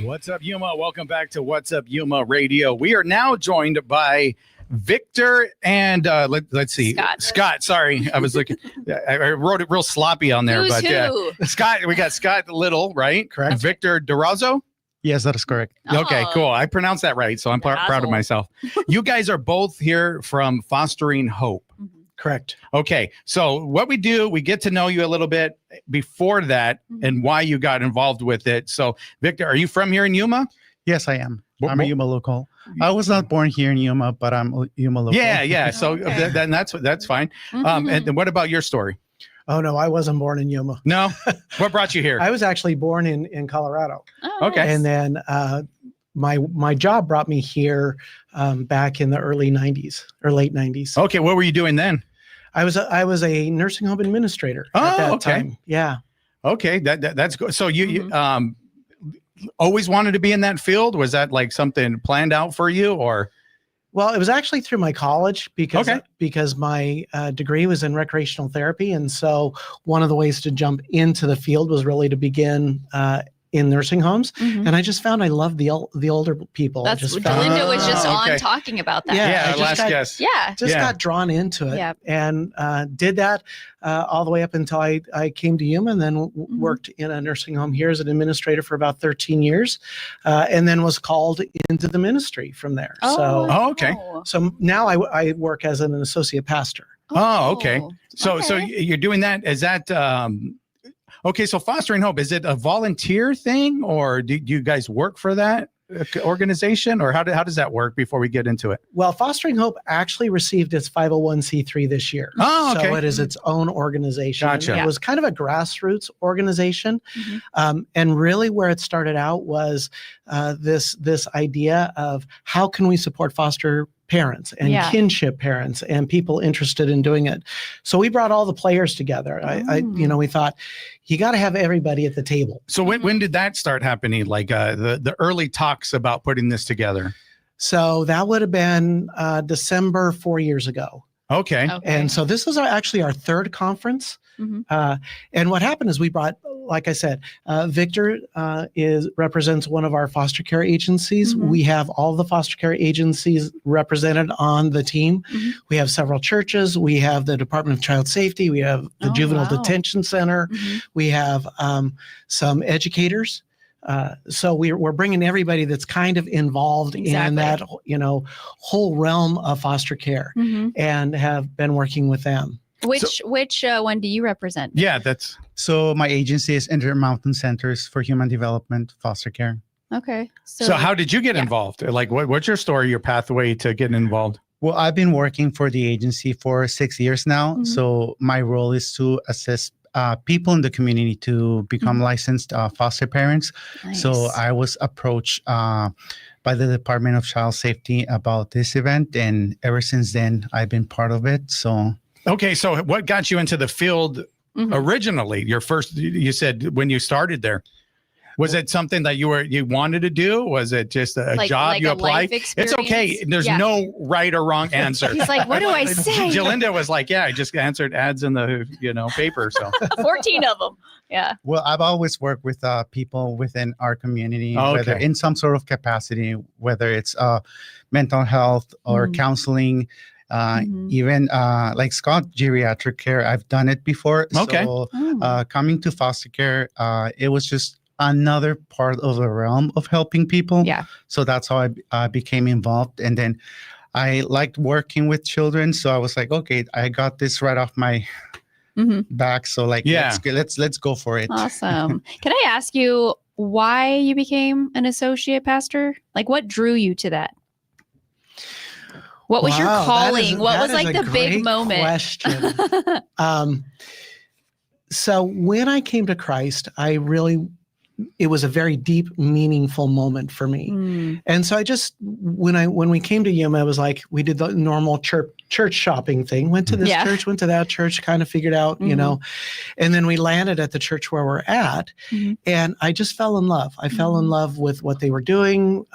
What's Up Yuma? Welcome back to What's Up Yuma Radio. We are now joined by Victor and let's see, Scott. Sorry, I was looking. I wrote it real sloppy on there, Who's but who? Scott. We got Scott Little, right? Correct. Victor Durazo. Yes, that is correct. Okay, Oh. cool. I pronounced that right, so I'm proud of myself. You guys are both here from Fostering Hope. Correct. Okay, so what we do, we get to know you a little bit before that and why you got involved with it. So, Victor, are you from here in Yuma? Yes, I am. Bo- I'm a bo- Yuma local. I was not born here in Yuma, but I'm a Yuma local. Yeah. So Okay. then that's fine. And then what about your story? Oh, no, I wasn't born in Yuma. No, what brought you here? I was actually born in Colorado. Oh, Okay. nice. And then my job brought me here back in the early 90s or late 90s. Okay, what were you doing then? I was a nursing home administrator Oh, at that okay. time. Yeah. Okay, that's good. So you always wanted to be in that field? Was that like something planned out for you, or? Well, it was actually through my college Okay. because my degree was in recreational therapy. And so one of the ways to jump into the field was really to begin in nursing homes, Mhm. and I just found I loved the older people. I That's just Delinda was just Oh, okay. on talking about that. Yeah, I Yeah, just last got- guess. Yeah. just Yeah. got drawn into it, Yeah. and did that all the way up until I came to Yuma, and then Mm-hmm. worked in a nursing home here as an administrator for about 13 years, and then was called into the ministry from there. Oh, okay. So now I work as an associate pastor. Oh, okay. So okay. you're doing that. Is that okay? So Fostering Hope, is it a volunteer thing, or do you guys work for that organization, or how does that work before we get into it? Well, Fostering Hope actually received its 501c3 this year. Oh, okay. So it is its own organization. Gotcha. It was kind of a grassroots organization. Mhm. And really where it started out was this idea of how can we support foster parents and Yeah. kinship parents and people interested in doing it. So we brought all the players together. We thought you got to have everybody at the table. So when did that start happening? Like the early talks about putting this together? So that would have been December 4 years ago. Okay. And so this is actually our third conference. Mhm. And what happened is we brought, like I said, Victor represents one of our foster care agencies. Mhm. We have all the foster care agencies represented on the team. Mhm. We have several churches. We have the Department of Child Safety. We have the Oh, Juvenile wow. Detention Center. Mhm. We have some educators. So we're bringing everybody that's kind of involved in Exactly. that, whole realm of foster care, Mhm. and have been working with them. Which one do you represent? Yeah, that's So my agency is Intermountain Centers for Human Development Foster Care. Okay. so. How did you get yeah. involved? Like, what's your story? Your pathway to getting involved? Well, I've been working for the agency for 6 years now. Mhm. So my role is to assist people in the community to become licensed foster parents. So Nice. I was approached by the Department of Child Safety about this event, and ever since then, I've been part of it. So Okay, so what got you into the field Mhm. originally? Your first, you said when you started there, was it something that you wanted to do? Was it just a Like- job like you a applied? life It's okay. experience? There's Yeah. no right or wrong answer. He's like, what do I say? Jalinda was like, yeah, I just answered ads in the paper. So 14 of them. Yeah. well, I've always worked with people within our community, Okay. whether in some sort of capacity, whether it's mental health or Mhm. counseling, Mhm. even like Scott, geriatric care. I've done it before. Okay. So Oh. coming to foster care, it was just another part of the realm of helping people. Yeah. So that's how I became involved. And then I liked working with children. So I was like, okay, I got this right off my Mhm. back. So like, Yeah. let's go for it. Awesome. Can I ask you why you became an associate pastor? Like, what drew you to that? What was your Wow, calling? What that was is like a the big great moment? question. So when I came to Christ, it was a very deep, meaningful moment for me. Mm. And so I just, when we came to Yuma, it was like, we did the normal church shopping thing, went to this Yeah. church, went to that church, kind of figured out, Mhm. and then we landed at the church where we're at. Mhm. And I just fell in love. I fell in Mhm. love with what they were doing,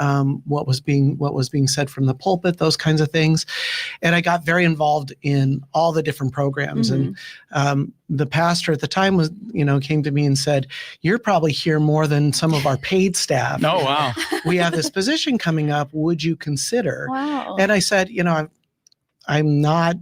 what was being said from the pulpit, those kinds of things. And I got very involved in all the different programs. Mm-hmm. And the pastor at the time came to me and said, "You're probably here more than some of our paid staff. oh wow, We have this position coming up. Would you consider?" Wow. And I said, I'm not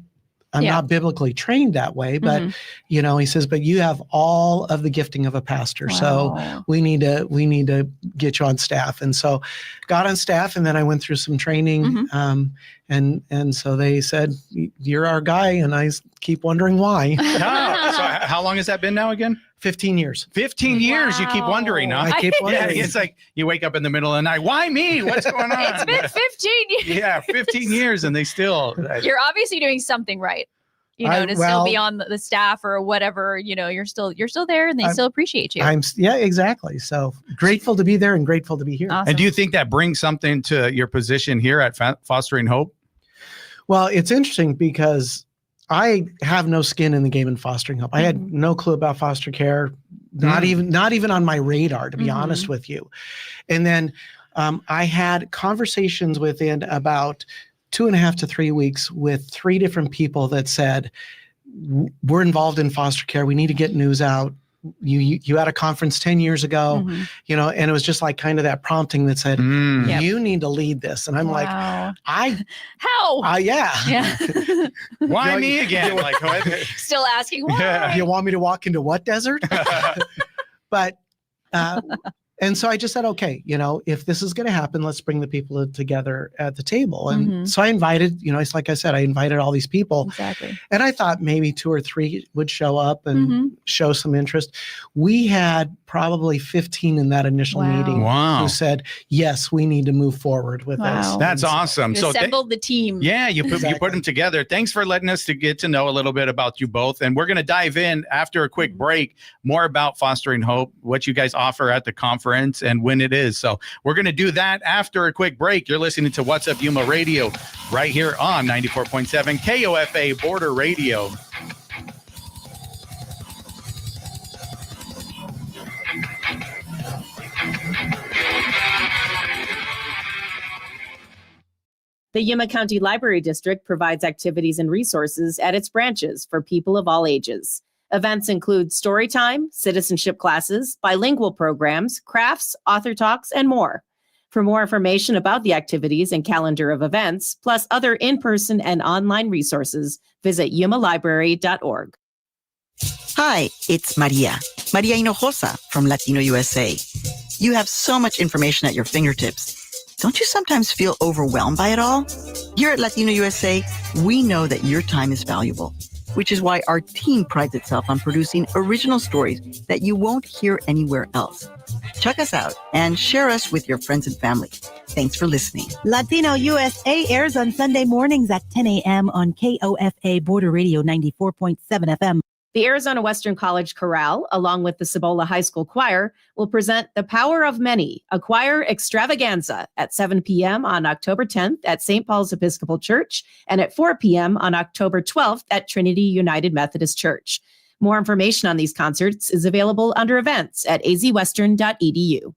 Yeah. not biblically trained that way, but Mhm. he says, "But you have all of the gifting of a pastor. So Wow. we need to get you on staff." And so got on staff, and then I went through some training. Mhm. And so they said, "You're our guy." And I keep wondering why. So how long has that been now again? 15 years. 15 years. You keep wondering, huh? I keep Yeah, wondering. it's like you wake up in the middle of the night. Why me? What's going on? It's been 15 years. Yeah, 15 years, and they still. You're obviously doing something right. To still well- be on the staff or whatever, you're still there and they I'm- still appreciate you. Yeah, exactly. So grateful to be there and grateful to be here. Awesome. And do you think that brings something to your position here at Fostering Hope? Well, it's interesting because I have no skin in the game in fostering hope. I had Mhm. no clue about foster care, not even on my radar, to be Mhm. honest with you. And then I had conversations within about 2.5 to 3 weeks with 3 different people that said, "We're involved in foster care. We need to get news out. you had a conference 10 years ago, Mhm. you know, and it was just like kind of that prompting that said, Mm. Yep. you need to lead this. And I'm like, Wow. I, How? yeah. Yeah. Why You- me again? Like, what? Still asking why. Yeah. You want me to walk into what desert? But, and so I just said, okay, you know, if this is going to happen, let's bring the people together at the table. And Mhm. so I invited, you know, it's like I said, I invited all these people, Exactly. and I thought maybe 2 or 3 would show up and Mhm. show some interest. We had probably 15 in that initial Wow. meeting Wow. who said, yes, we need to move forward with Wow. this. That's And so- awesome. You So assembled the team. yeah, you put Exactly. them together. Thanks for letting us to get to know a little bit about you both. And we're going to dive in after a quick break, more about Fostering Hope, what you guys offer at the conference and when it is. So we're going to do that after a quick break. You're listening to What's Up Yuma Radio right here on 94.7 KOFA Border Radio. The Yuma County Library District provides activities and resources at its branches for people of all ages. Events include story time, citizenship classes, bilingual programs, crafts, author talks, and more. For more information about the activities and calendar of events, plus other in-person and online resources, visit yumalibrary.org. Hi, it's Maria Hinojosa from Latino USA. You have so much information at your fingertips. Don't you sometimes feel overwhelmed by it all? Here at Latino USA, we know that your time is valuable, which is why our team prides itself on producing original stories that you won't hear anywhere else. Check us out and share us with your friends and family. Thanks for listening. Latino USA airs on Sunday mornings at 10 a.m. on KOFA Border Radio 94.7 FM. The Arizona Western College Chorale, along with the Cibola High School Choir, will present The Power of Many, a choir extravaganza at 7 p.m. on October 10th at St. Paul's Episcopal Church and at 4 p.m. on October 12th at Trinity United Methodist Church. More information on these concerts is available under events at azwestern.edu.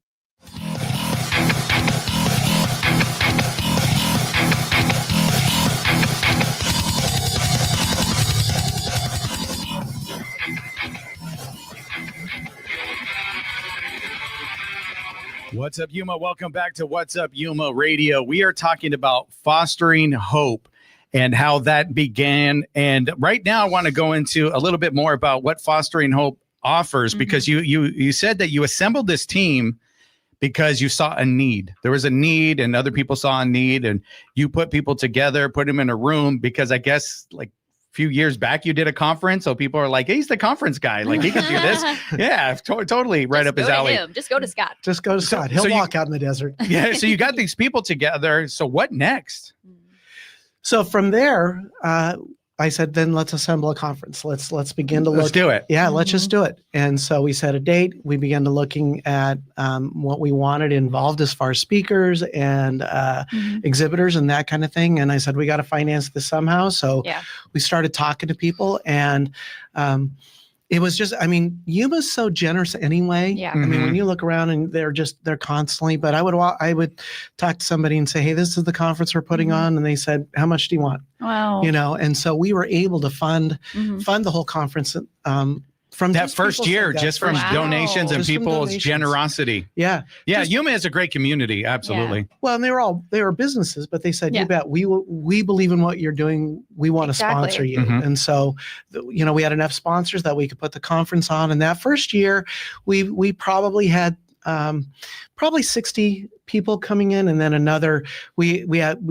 What's up, Yuma? Welcome back to What's Up Yuma Radio. We are talking about fostering hope and how that began. And right now I want to go into a little bit more about what Fostering Hope offers, because you said that you assembled this team because you saw a need. There was a need and other people saw a need, and you put people together, put them in a room, because I guess like few years back you did a conference, so people are like, hey, he's the conference guy, like he can do this. Yeah, totally right up his alley. Just go to Scott. Just go to Scott. He'll walk out in the desert. Yeah, so you got these people together, so what next? So from there, I said, then let's assemble a conference. Let's begin to look. Let's do it. Yeah, let's just do it. And so we set a date. We began to looking at what we wanted involved as far as speakers and exhibitors and that kind of thing. And I said, we got to finance this somehow. So we started talking to people, and it was just, I mean, Yuma's so generous anyway. Yeah. I mean, when you look around and they're constantly, but I would talk to somebody and say, hey, this is the conference we're putting on. And they said, how much do you want? Wow. You know, and so we were able to fund the whole conference from that just first people year, saying that just from first- donations and Just from people's donations. generosity. Yeah. Yeah, Just- Yuma is a great community. Absolutely. Well, and they were businesses, but they said, Yeah. you bet, we believe in what you're doing. We want to Exactly. sponsor you. Mhm. And so, you know, we had enough sponsors that we could put the conference on. And that first year, we probably had probably 60 people coming in, and then another, we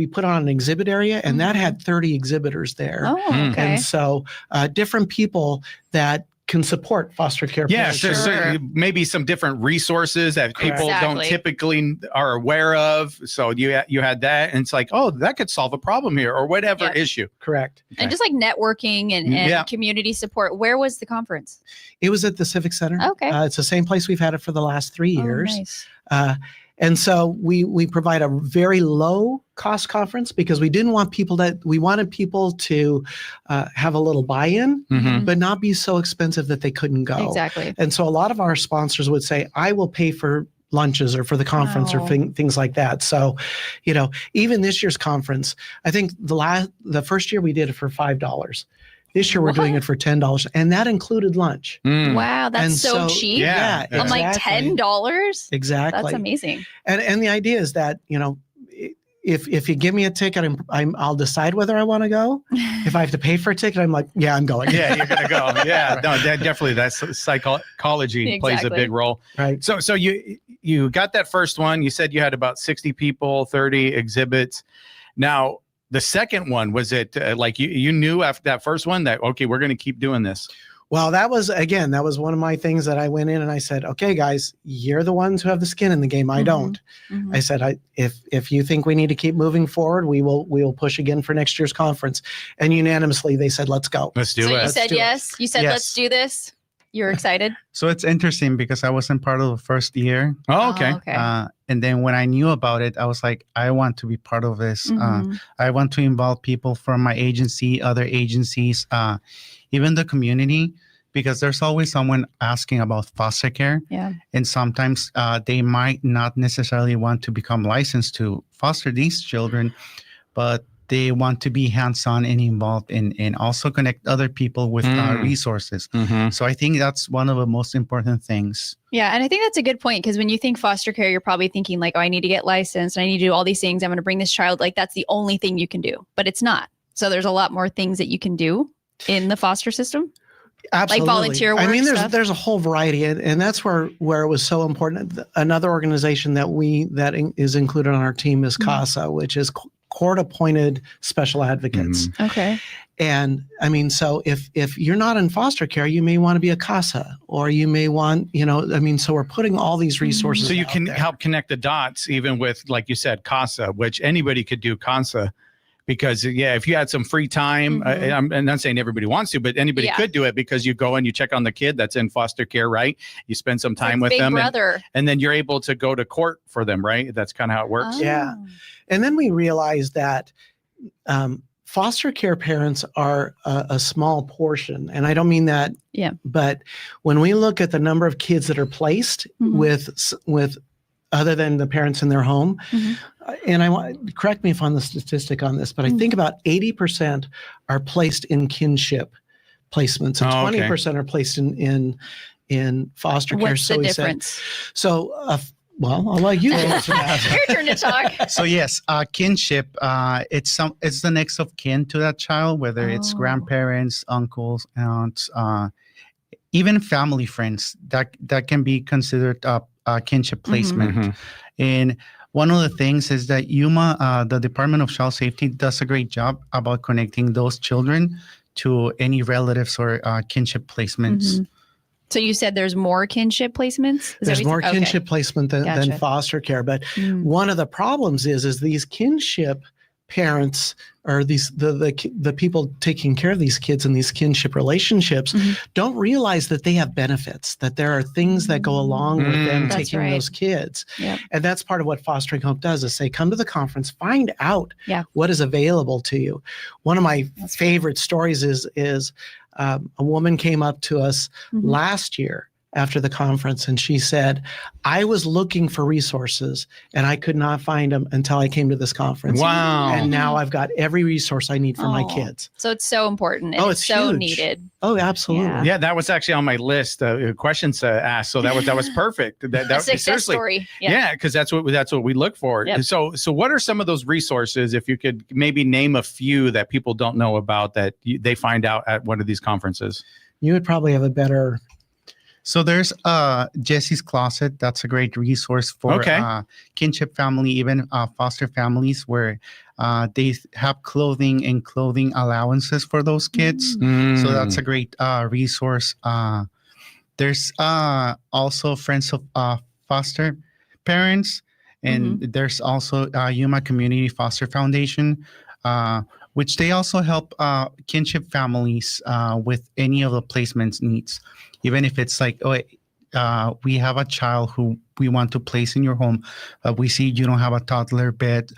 put on an exhibit area, and that had 30 exhibitors there. Oh, okay. And so different people that can support foster care. Yeah, programs. so maybe some different resources that people don't Exactly. typically are aware of. So you had that, and it's like, oh, that could solve a problem here or whatever Yeah. issue. Correct. And just like networking and Yeah. community support. Where was the conference? It was at the Civic Center. Okay. It's the same place we've had it for the last 3 years. Oh, nice. And so we provide a very low cost conference because we wanted people to have a little buy-in, Mhm. but not be so expensive that they couldn't go. Exactly. And so a lot of our sponsors would say, I will pay for lunches or for the conference Wow. or things like that. So, you know, even this year's conference, I think the first year we did it for $5. This year we're doing What? it for $10, and that included lunch. Mm. Wow, that's And so cheap. Yeah, I'm like exactly. $10. Exactly. That's amazing. And the idea is that, if you give me a ticket, I'll decide whether I want to go. If I have to pay for a ticket, I'm like, yeah, I'm going. Yeah, you're gonna go. Yeah, no, definitely. That's psychology plays a Exactly. big role. Right. So you got that first one. You said you had about 60 people, 30 exhibits. Now the second one, was it like you knew after that first one that okay, we're gonna keep doing this? Well, that was one of my things that I went in and I said, okay, guys, you're the ones who have the skin in the game. I don't. Mhm. I said, if you think we need to keep moving forward, we will push again for next year's conference. And unanimously, they said, let's go. Let's do So you it. said do it. yes. You said Yes. let's do this. You're excited. So it's interesting because I wasn't part of the first year. Oh, okay. Okay. And then when I knew about it, I was like, I want to be part of this. Mhm. I want to involve people from my agency, other agencies, even the community, because there's always someone asking about foster care. Yeah. And sometimes they might not necessarily want to become licensed to foster these children, but they want to be hands-on and involved and also connect other people with resources. Mhm. So I think that's one of the most important things. Yeah. And I think that's a good point because when you think foster care, you're probably thinking like, oh, I need to get licensed. I need to do all these things. I'm going to bring this child. Like that's the only thing you can do, but it's not. So there's a lot more things that you can do in the foster system. Absolutely. volunteer I mean, work stuff? there's a whole variety, and that's where it was so important. Another organization that is included on our team is CASA, which is court-appointed special advocates. Okay. And I mean, so if you're not in foster care, you may want to be a CASA, or you may want, so we're putting all these resources. So you out can there. help connect the dots, even with, like you said, CASA, which anybody could do CASA. Because if you had some free time, I'm not saying everybody wants to, but anybody could do it because you go and you check on the kid that's in foster care, right? You spend some time with Big them, brother. and then you're able to go to court for them, right? That's kind of how it works. Yeah. Oh. And then we realized that foster care parents are a small portion. And I don't mean that. Yeah. But when we look at the number of kids that are placed with other than the parents in their home, and I want correct me if I'm the statistic on this, but I think about 80% are placed in kinship placements, and 20% are placed in foster care. What's the difference? Well, I'll let you answer that. Your turn to talk. So yes, kinship, it's the next of kin to that child, whether it's grandparents, uncles, aunts, even family friends. That can be considered a kinship placement. And one of the things is that UMA, the Department of Child Safety, does a great job about connecting those children to any relatives or kinship placements. So you said there's more kinship placements? There's more kinship placement than Gotcha. foster care. But one of the problems is these kinship parents or the people taking care of these kids in these kinship relationships don't realize that they have benefits, that there are things that go along with them That's taking right. those kids. Yep. And that's part of what Fostering Hope does is say, come to the conference, find out Yeah. what is available to you. One of my favorite stories is a woman came up to us last year after the conference, and she said, I was looking for resources and I could not find them until I came to this conference. Wow. And now I've got every resource I need for my Aw. kids. So it's so important. And Oh, it's it's so huge. needed. Oh, absolutely. Yeah. Yeah, that was actually on my list. Questions to ask. So that was perfect. A success seriously. story. Yeah, because that's what we look for. Yep. So what are some of those resources, if you could maybe name a few that people don't know about that they find out at one of these conferences? You would probably have a better. So there's Jesse's Closet. That's a great resource for kinship family, even foster families, where they have clothing and clothing allowances for those kids. So that's a great resource. There's also Friends of Foster Parents, and there's also Yuma Community Foster Foundation, which they also help kinship families with any of the placements needs. Even if it's like, we have a child who we want to place in your home, we see you don't have a toddler bed,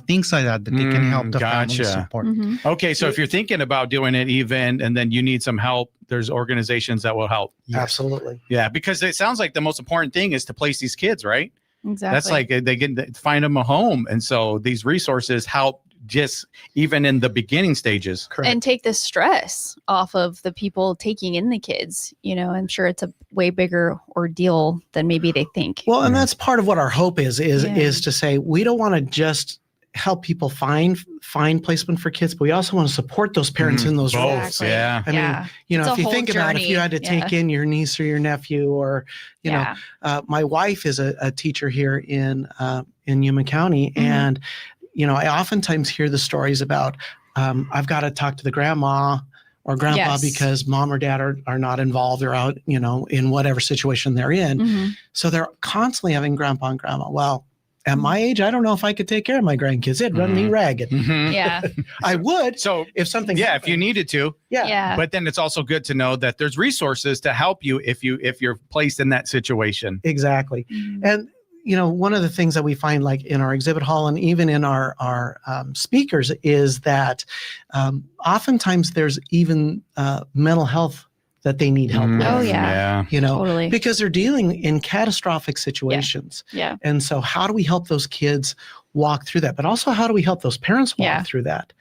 things like that they can help the family support. Okay, so if you're thinking about doing an event and then you need some help, there's organizations that will help. Absolutely. Yeah, because it sounds like the most important thing is to place these kids, right? Exactly. That's like they get find them a home, and so these resources help just even in the beginning stages. And take the stress off of the people taking in the kids. You know, I'm sure it's a way bigger ordeal than maybe they think. Well, and that's part of what our hope is to say we don't want to just help people find placement for kids, but we also want to support those parents in those roles. Exactly. Yeah. I mean, you know, It's a if you whole think about it, if you had to take in your niece or your nephew, or you know, my wife is a teacher here in Yuma County, and you know, I oftentimes hear the stories about I've got to talk to the grandma or grandpa because mom or dad are not involved or out, you know, in whatever situation they're in. So they're constantly having grandpa and grandma. Well, at my age, I don't know if I could take care of my grandkids. It'd run me ragged. Yeah. I would. So if something if you needed to. Yeah. But then it's also good to know that there's resources to help you if you're placed in that situation. Exactly. And you know, one of the things that we find, like in our exhibit hall and even in our speakers, is that oftentimes there's even mental health that they need help with. Oh, yeah. You know, Totally. because they're dealing in catastrophic situations. Yeah. And so how do we help those kids walk through that? But also, how do we help those parents walk through that?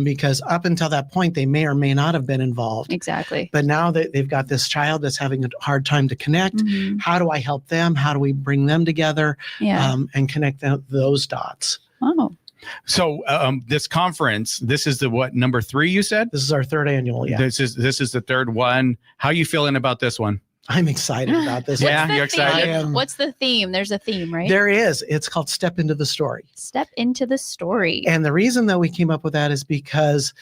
Because up until that point, they may or may not have been involved. Exactly. But now that they've got this child that's having a hard time to connect, how do I help them? How do we bring them together and connect those dots? Oh. So this conference, this is the what, number 3 you said? This is our 3rd annual. Yeah. This is the 3rd one. How are you feeling about this one? I'm excited about this. Yeah, you're excited. What's the theme? There's a theme, right? There is. It's called Step Into the Story. Step into the story. And the reason that we came up with that is because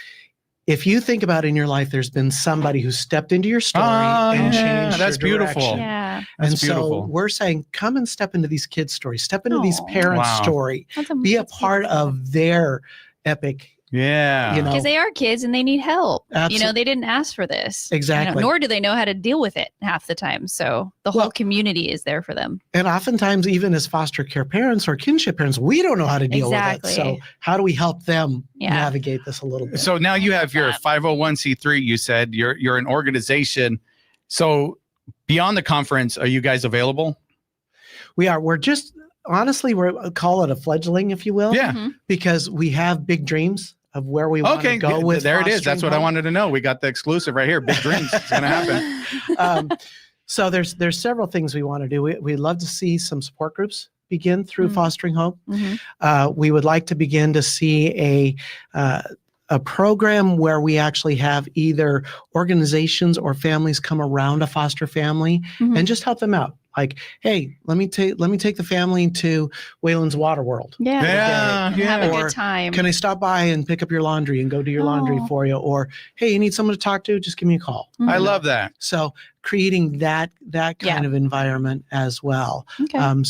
if you think about in your life, there's been somebody who stepped into your story and changed that's your beautiful. direction. Yeah. That's And so beautiful. we're saying, come and step into these kids' stories, step into these parents' Wow. story, be a part of their epic. Yeah. You know, Because they are kids and they need help. You know, Absolutely. they didn't ask for this. Exactly. Nor do they know how to deal with it half the time. So the whole community is there for them. and oftentimes, even as foster care parents or kinship parents, we don't know how to deal with it. So Exactly. how do we help them Yeah. navigate this a little bit? So now you have your 501c3. You said you're an organization. So beyond the conference, are you guys available? We are. We're just honestly, we're call it a fledgling, if you will. Yeah. Because we have big dreams of where we want to go with. there it is. That's fostering what I home. wanted to know. We got the exclusive right here. Big dreams. It's gonna happen. So there's several things we want to do. We'd love to see some support groups begin through fostering home. We would like to begin to see a program where we actually have either organizations or families come around a foster family and just help them out. Like, hey, let me take the family to Wayland's Water World. Yeah. Yeah. Have a Or good time. Can I stop by and pick up your laundry and go do your laundry for you? Or, hey, you need someone to talk to? Just give me a call. I love that. So creating that kind of environment as well. Okay. And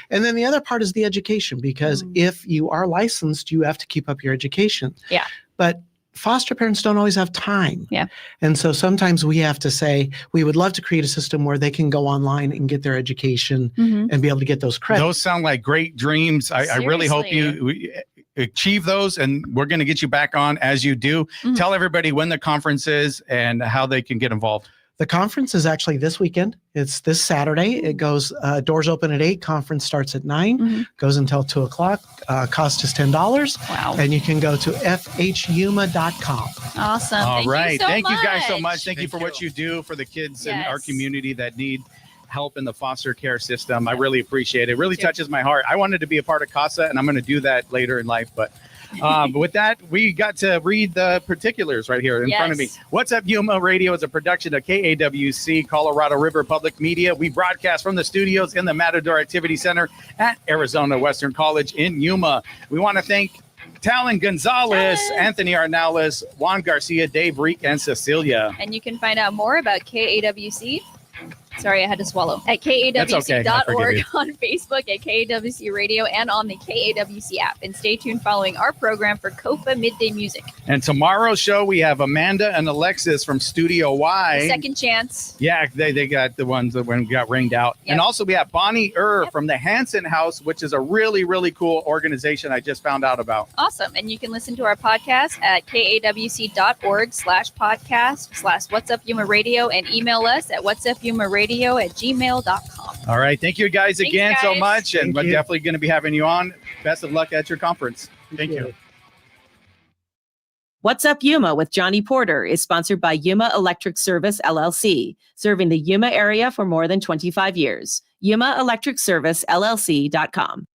then the other part is the education, because if you are licensed, you have to keep up your education. Yeah. But foster parents don't always have time. Yeah. And so sometimes we have to say, we would love to create a system where they can go online and get their education and be able to get those credits. Those sound like great dreams. I really hope you achieve those, and we're going to get you back on as you do. Tell everybody when the conference is and how they can get involved. The conference is actually this weekend. It's this Saturday. It goes, doors open at 8, conference starts at 9, goes until 2 o'clock. Cost is $10. Wow. And you can go to fhyuma.com. Awesome. All right. Thank you guys so much. Thank you for what you do for the kids in our Yes. community that need help in the foster care system. I really appreciate it. It really touches my heart. I wanted to be a part of CASA, and I'm going to do that later in life. But with that, we got to read the particulars right here in front of me. What's Up Yuma Radio is a production of KAWC, Colorado River Public Media. We broadcast from the studios in the Matador Activity Center at Arizona Western College in Yuma. We want to thank Talon Gonzalez, Anthony Arnales, Juan Garcia, Dave Reek, and Cecilia. And you can find out more about KAWC. Sorry, I had to swallow. At That's okay. I forgive KAWC.org, you. on Facebook, at KAWC Radio, and on the KAWC app. And stay tuned following our program for COPA Midday Music. And tomorrow's show, we have Amanda and Alexis from Studio Y. Second Chance. Yeah, they got the ones that when got ringed out. And also we have Bonnie from the Hanson House, which is a really, really cool organization I just found out about. Awesome. And you can listen to our podcast at kawc.org/podcast/What's Up Yuma Radio, and email us at whatsupyumaradio@gmail.com. All right. Thank you guys Thanks, again so guys. much. And Thank we're you. definitely going to be having you on. Best of luck at your conference. Thank you. What's Up Yuma with Johnny Porter is sponsored by Yuma Electric Service, LLC, serving the Yuma area for more than 25 years. YumaElectricServiceLLC.com.